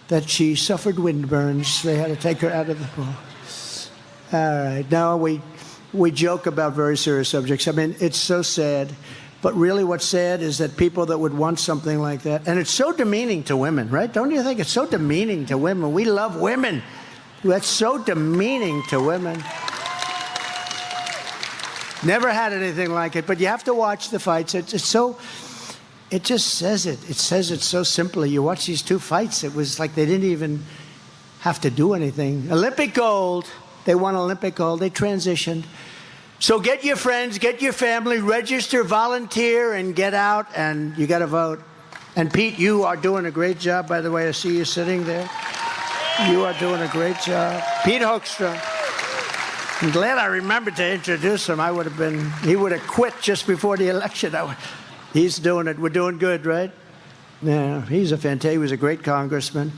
that she suffered wind burns. They had to take her out of the pool. All right, now we joke about very serious subjects. I mean, it's so sad. But really what's sad is that people that would want something like that, and it's so demeaning to women, right? Don't you think it's so demeaning to women? We love women. That's so demeaning to women. Never had anything like it, but you have to watch the fights. It just says it. It says it so simply. You watch these two fights, it was like they didn't even have to do anything. Olympic gold. They won Olympic gold. They transitioned. So get your friends, get your family, register, volunteer, and get out, and you got to vote. And Pete, you are doing a great job, by the way. I see you sitting there. You are doing a great job. Pete Hoekstra. I'm glad I remembered to introduce him. He would have quit just before the election. He's doing it. We're doing good, right? Yeah, he was a great congressman.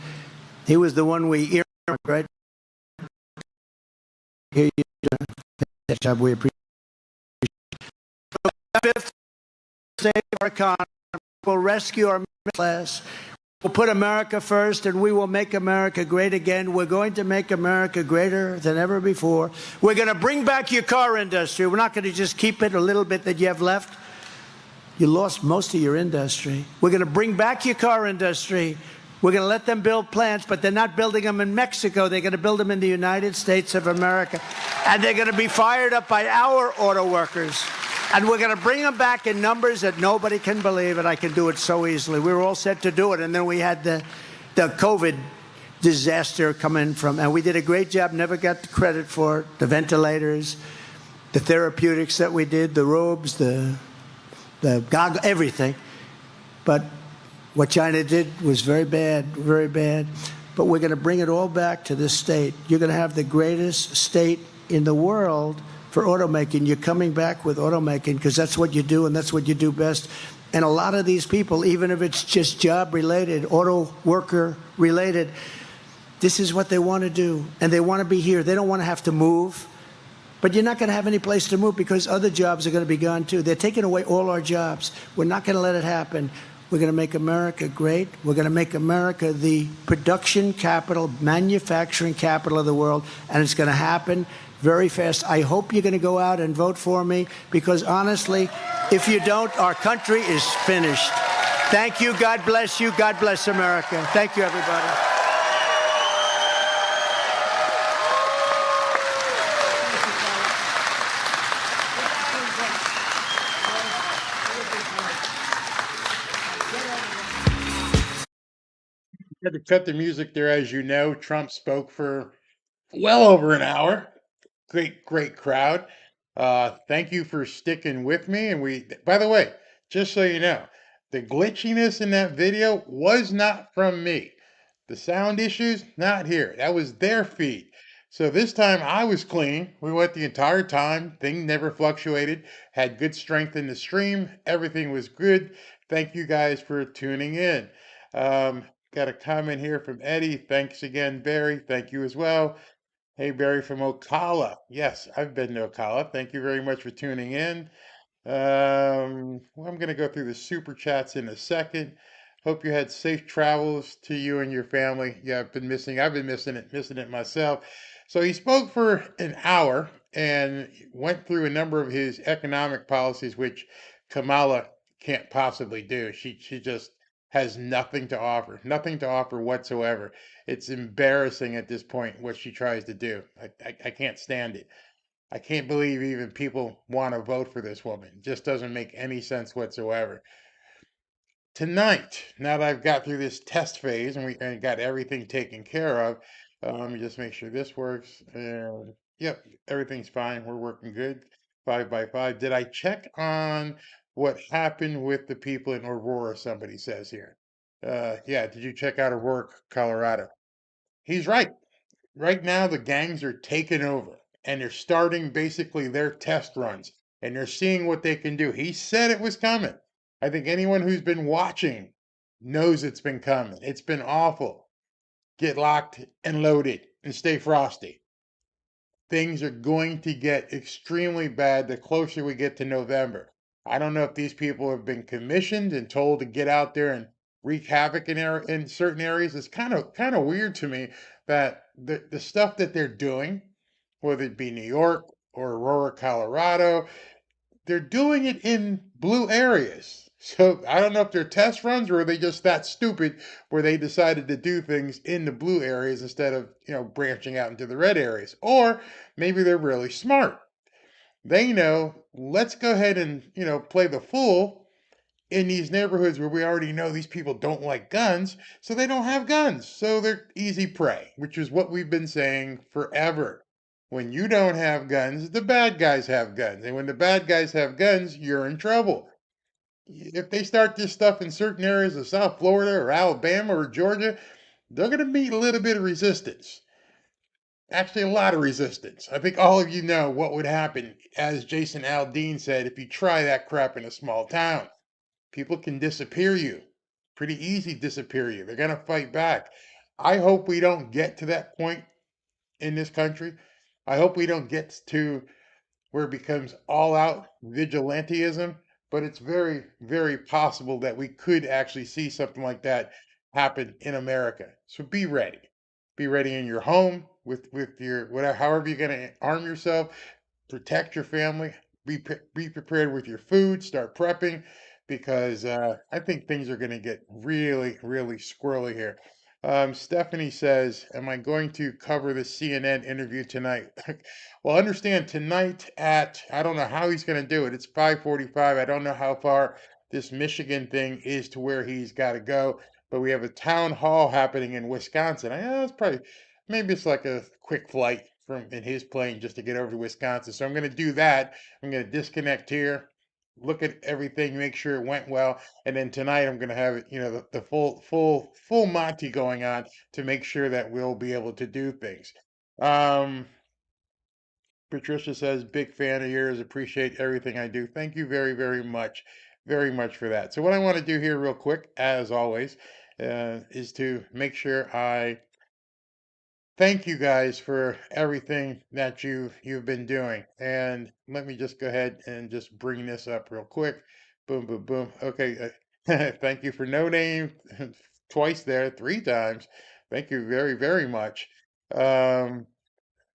He was the one we earmarked, right? Here you do that job. We appreciate it. Fifth, save our economy. We'll rescue our middle class. We'll put America first, and we will make America great again. We're going to make America greater than ever before. We're going to bring back your car industry. We're not going to just keep it a little bit that you have left. You lost most of your industry. We're going to bring back your car industry. We're going to let them build plants, but they're not building them in Mexico. They're going to build them in the United States of America. And they're going to be fired up by our auto workers. And we're going to bring them back in numbers that nobody can believe, and I can do it so easily. We were all set to do it, and then we had the COVID disaster come in from, and we did a great job, never got the credit for it, the ventilators, the therapeutics that we did, the robes, the goggles, everything. But what China did was very bad, very bad. But we're going to bring it all back to this state. You're going to have the greatest state in the world for automaking. You're coming back with automaking because that's what you do and that's what you do best. And a lot of these people, even if it's just job related, auto worker related, This is what they want to do, and they want to be here. They don't want to have to move. But you're not going to have any place to move because other jobs are going to be gone too. They're taking away all our jobs. We're not going to let it happen. We're going to make America great. We're going to make America the production capital, manufacturing capital of the world, and it's going to happen very fast. I hope you're going to go out and vote for me because honestly, if you don't, our country is finished. Thank you. God bless you. God bless America. Thank you, everybody. Had to cut the music there, as you know. Trump spoke for well over an hour. Great crowd. Thank you for sticking with me. And by the way, just so you know, the glitchiness in that video was not from me. The sound issues, not here. That was their feed. So this time I was clean. We went the entire time. Thing never fluctuated. Had good strength in the stream. Everything was good. Thank you guys for tuning in. Got a comment here from Eddie. Thanks again, Barry. Thank you as well. Hey, Barry from Ocala. Yes, I've been to Ocala. Thank you very much for tuning in. Well, I'm going to go through the super chats in a second. Hope you had safe travels to you and your family. Yeah, I've been missing it myself. So he spoke for an hour and went through a number of his economic policies, which Kamala can't possibly do. She just has nothing to offer whatsoever. It's embarrassing at this point what she tries to do. I can't stand it. I can't believe even people want to vote for this woman. It just doesn't make any sense whatsoever. Tonight, now that I've got through this test phase and got everything taken care of, let me just make sure this works. And yep, everything's fine. We're working good. 5 by 5. Did I check on what happened with the people in Aurora? Somebody says here. Yeah, did you check out Aurora, Colorado? He's right. Right now, the gangs are taking over and they're starting basically their test runs and they're seeing what they can do. He said it was coming. I think anyone who's been watching knows it's been coming. It's been awful. Get locked and loaded and stay frosty. Things are going to get extremely bad the closer we get to November. I don't know if these people have been commissioned and told to get out there and wreak havoc in certain areas. It's kind of weird to me that the stuff that they're doing, whether it be New York or Aurora, Colorado, they're doing it in blue areas. So I don't know if they're test runs or are they just that stupid where they decided to do things in the blue areas instead of, branching out into the red areas. Or maybe they're really smart. They know, let's go ahead and, play the fool in these neighborhoods where we already know these people don't like guns, so they don't have guns. So they're easy prey, which is what we've been saying forever. When you don't have guns, the bad guys have guns. And when the bad guys have guns, you're in trouble. If they start this stuff in certain areas of South Florida or Alabama or Georgia, they're going to meet a little bit of resistance. Actually, a lot of resistance. I think all of you know what would happen, as Jason Aldean said, if you try that crap in a small town. People can disappear you. Pretty easy disappear you. They're going to fight back. I hope we don't get to that point in this country. I hope we don't get to where it becomes all out vigilantism, but it's very, very possible that we could actually see something like that happen in America. So be ready. Be ready in your home with your whatever, however you're going to arm yourself, protect your family, be prepared with your food, start prepping because I think things are going to get really, really squirrely here. Stephanie says, am I going to cover the CNN interview tonight? Well, understand tonight I don't know how he's going to do it. It's 5:45. I don't know how far this Michigan thing is to where he's got to go, but we have a town hall happening in Wisconsin. It's probably, maybe it's like a quick flight from in his plane just to get over to Wisconsin. So I'm going to do that. I'm going to disconnect here, look at everything, make sure it went well, and then tonight I'm going to have the full Monty going on to make sure that we'll be able to do things. Patricia says, big fan of yours, appreciate everything I do. Thank you very, very much for that. So what I want to do here real quick, as always, is to make sure I thank you guys for everything that you've been doing. And let me just go ahead and just bring this up real quick. Boom, boom, boom. Okay. Thank you for no name twice there, three times. Thank you very, very much. Um,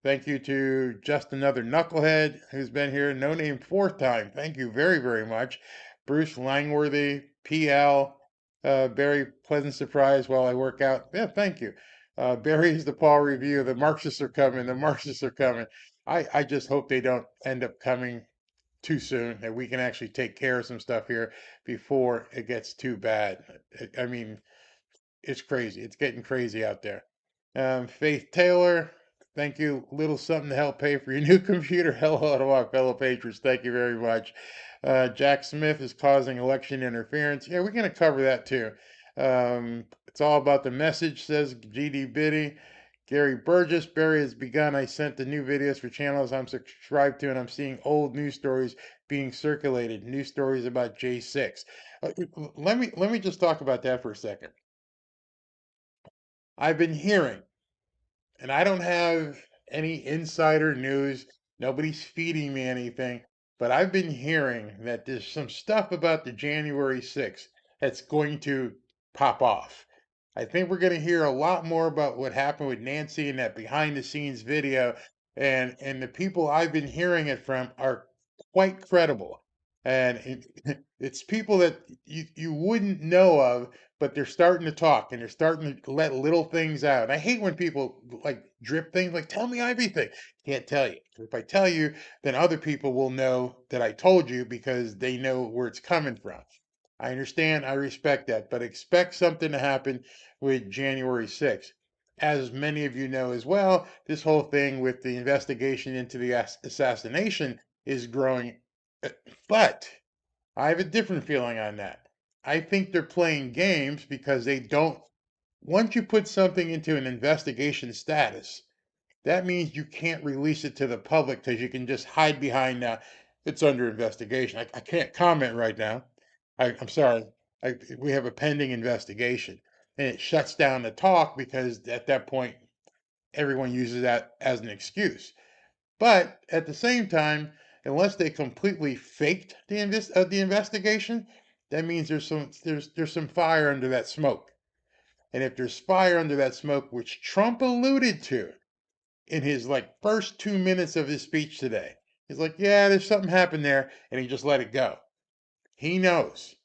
Thank you to just another knucklehead who's been here, no name fourth time. Thank you very, very much. Bruce Langworthy, PL, very pleasant surprise while I work out. Yeah, thank you. Barry's the Paul review. The Marxists are coming. The Marxists are coming. I just hope they don't end up coming too soon, that we can actually take care of some stuff here before it gets too bad. I mean, it's crazy. It's getting crazy out there. Faith Taylor, thank you. Little something to help pay for your new computer. Hello to our fellow patrons. Thank you very much. Jack Smith is causing election interference. Yeah, we're going to cover that too. It's all about the message, says GD Biddy. Gary Burgess, Barry has begun. I sent the new videos for channels I'm subscribed to, and I'm seeing old news stories being circulated. News stories about J6. Let me just talk about that for a second. I've been hearing, and I don't have any insider news. Nobody's feeding me anything, but I've been hearing that there's some stuff about the January 6th that's going to pop off. I think we're going to hear a lot more about what happened with Nancy in that behind the scenes video. And the people I've been hearing it from are quite credible. And it's people that you wouldn't know of, but they're starting to talk and they're starting to let little things out. And I hate when people like drip things like, tell me everything. Can't tell you. If I tell you, then other people will know that I told you because they know where it's coming from. I understand, I respect that, but expect something to happen with January 6th. As many of you know as well, this whole thing with the investigation into the assassination is growing. But I have a different feeling on that. I think they're playing games because they don't. Once you put something into an investigation status, that means you can't release it to the public because you can just hide behind it's under investigation. I can't comment right now. I'm sorry. We have a pending investigation, and it shuts down the talk because at that point everyone uses that as an excuse. But at the same time, unless they completely faked the investigation, that means there's some fire under that smoke. And if there's fire under that smoke, which Trump alluded to in his like first 2 minutes of his speech today, he's like, "Yeah, there's something happened there," and he just let it go. He knows.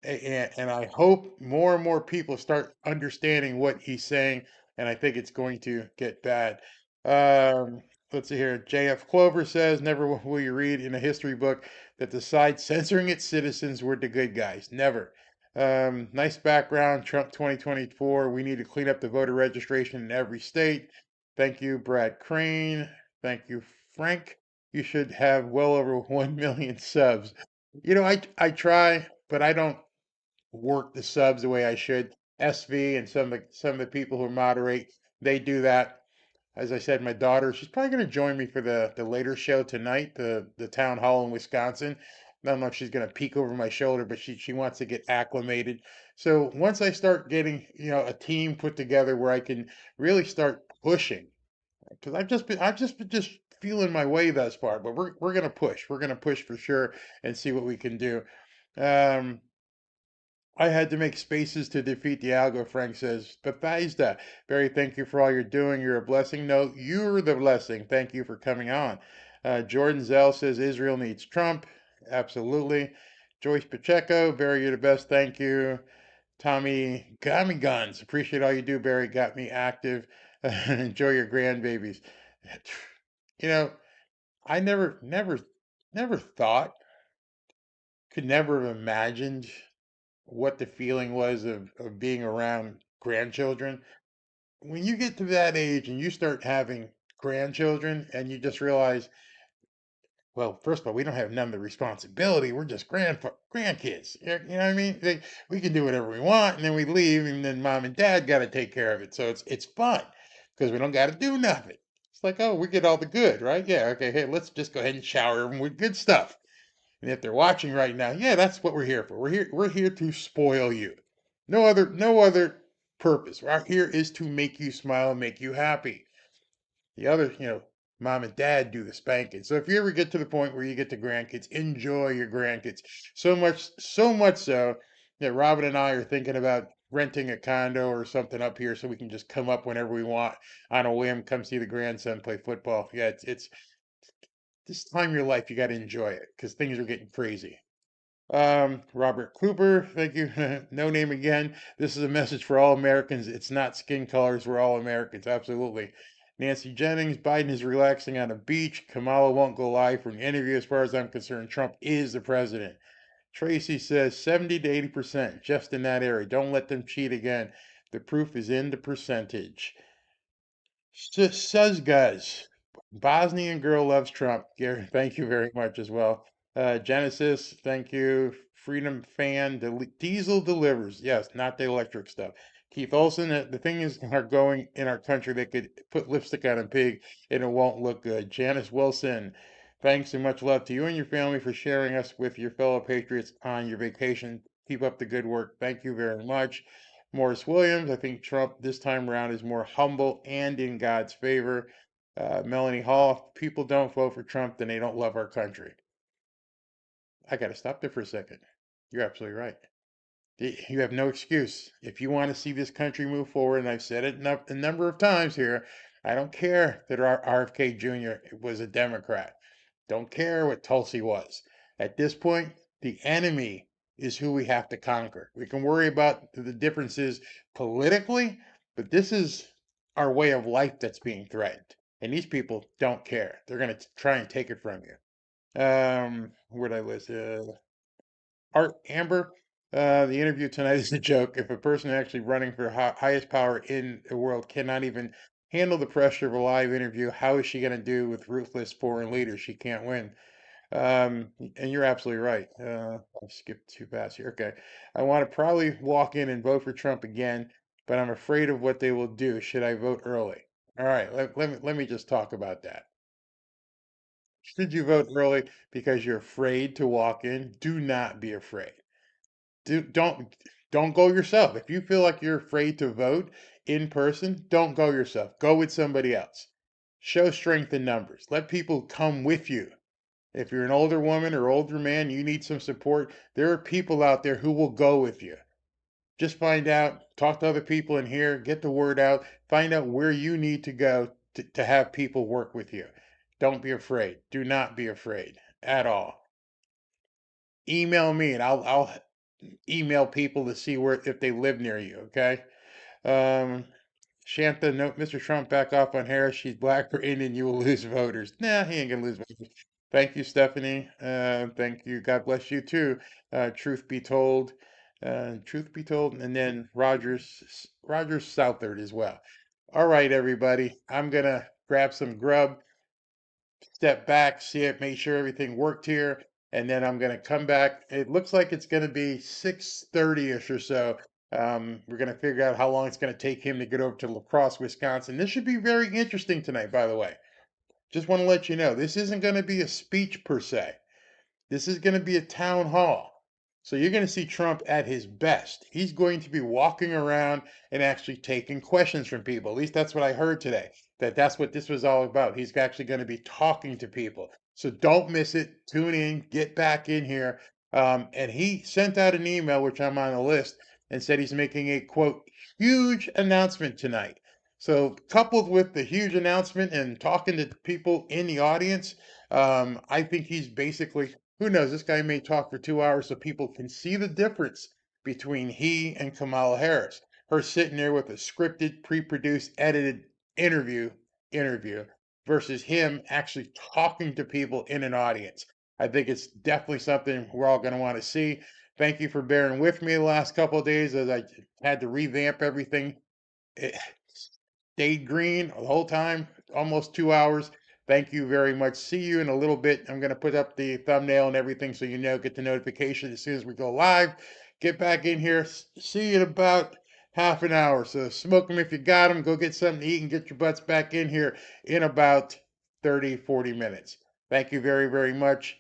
And I hope more and more people start understanding what he's saying, and I think it's going to get bad. Um, let's see here. J.F. Clover says, "Never will you read in a history book that the side censoring its citizens were the good guys. Never." Nice background, Trump 2024. We need to clean up the voter registration in every state. Thank you, Brad Crane. Thank you, Frank. You should have well over 1 million subs. You know, I try, but I don't work the subs the way I should. SV and some of the people who moderate, they do that. As I said, my daughter, she's probably going to join me for the later show tonight, the town hall in Wisconsin. I don't know if she's going to peek over my shoulder, but she wants to get acclimated. So once I start getting a team put together where I can really start pushing, because I've just been just feeling my way thus far, but we're going to push. We're going to push for sure and see what we can do. Um, I had to make spaces to defeat the algo, Frank says. Bethesda, Barry, thank you for all you're doing. You're a blessing. No, you're the blessing. Thank you for coming on. Jordan Zell says Israel needs Trump. Absolutely. Joyce Pacheco, Barry, you're the best. Thank you. Tommy Gummy Guns, appreciate all you do, Barry. Got me active. Enjoy your grandbabies. You know, I never thought, could never have imagined what the feeling was of being around grandchildren. When you get to that age and you start having grandchildren and you just realize, well, first of all, we don't have none of the responsibility. We're just grandkids. You know what I mean? We can do whatever we want and then we leave and then mom and dad got to take care of it. So it's fun because we don't got to do nothing. It's like, oh, we get all the good, right? Yeah, okay, hey, let's just go ahead and shower them with good stuff. And if they're watching right now, yeah, that's what we're here for. We're here to spoil you. No other purpose. Our here is to make you smile and make you happy. The other, mom and dad do the spanking. So if you ever get to the point where you get to grandkids, enjoy your grandkids. So much so that Robin and I are thinking about renting a condo or something up here so we can just come up whenever we want on a whim, come see the grandson play football. Yeah, it's this time of your life, you got to enjoy it because things are getting crazy. Robert Cooper, thank you. No name again. This is a message for all Americans. It's not skin colors. We're all Americans. Absolutely. Nancy Jennings, Biden is relaxing on a beach. Kamala won't go live for an interview. As far as I'm concerned, Trump is the president. Tracy says 70 to 80%, just in that area. Don't let them cheat again. The proof is in the percentage. Says guys, Bosnian girl loves Trump. Gary, thank you very much as well. Genesis, thank you. Freedom fan, diesel delivers. Yes, not the electric stuff. Keith Olson, the thing is, are going in our country, they could put lipstick on a pig and it won't look good. Janice Wilson, thanks and much love to you and your family for sharing us with your fellow patriots on your vacation. Keep up the good work. Thank you very much. Morris Williams, I think Trump this time around is more humble and in God's favor. Melanie Hall, if people don't vote for Trump, then they don't love our country. I got to stop there for a second. You're absolutely right. You have no excuse. If you want to see this country move forward, and I've said it a number of times here, I don't care that our RFK Jr. was a Democrat. Don't care what Tulsi was. At this point, the enemy is who we have to conquer. We can worry about the differences politically, but this is our way of life that's being threatened. And these people don't care. They're going to try and take it from you. Where'd I list? Art Amber, the interview tonight is a joke. If a person actually running for highest power in the world cannot even handle the pressure of a live interview, how is she going to do with ruthless foreign leaders? She can't win. And you're absolutely right. I skipped too fast here. Okay. I want to probably walk in and vote for Trump again, but I'm afraid of what they will do. Should I vote early? All right. Let me just talk about that. Should you vote early because you're afraid to walk in? Do not be afraid. Don't go yourself. If you feel like you're afraid to vote in person, don't go yourself. Go with somebody else. Show strength in numbers. Let people come with you. If you're an older woman or older man, you need some support. There are people out there who will go with you. Just find out, talk to other people in here, get the word out, find out where you need to go to have people work with you. Don't be afraid. Do not be afraid at all. Email me and I'll email people to see where if they live near you, okay? Shanta, no, Mr. Trump, back off on Harris. She's black or Indian. You will lose voters. Nah, he ain't gonna lose voters. Thank you, Stephanie. Thank you. God bless you too. Truth be told, and then Rogers Southard as well. All right, everybody. I'm gonna grab some grub, step back, see it, make sure everything worked here, and then I'm gonna come back. It looks like it's gonna be 6:30ish or so. We're going to figure out how long it's going to take him to get over to La Crosse, Wisconsin. This should be very interesting tonight, by the way. Just want to let you know, this isn't going to be a speech per se. This is going to be a town hall. So you're going to see Trump at his best. He's going to be walking around and actually taking questions from people. At least that's what I heard today, that's what this was all about. He's actually going to be talking to people. So don't miss it. Tune in, get back in here. And he sent out an email, which I'm on the list, and said he's making a, quote, huge announcement tonight. So coupled with the huge announcement and talking to people in the audience, I think he's basically, who knows, this guy may talk for 2 hours so people can see the difference between he and Kamala Harris. Her sitting there with a scripted, pre-produced, edited interview versus him actually talking to people in an audience. I think it's definitely something we're all going to want to see. Thank you for bearing with me the last couple of days as I had to revamp everything. It stayed green the whole time, almost 2 hours. Thank you very much. See you in a little bit. I'm going to put up the thumbnail and everything so you know, get the notification as soon as we go live. Get back in here. See you in about half an hour. So smoke them if you got them. Go get something to eat and get your butts back in here in about 30, 40 minutes. Thank you very, very much.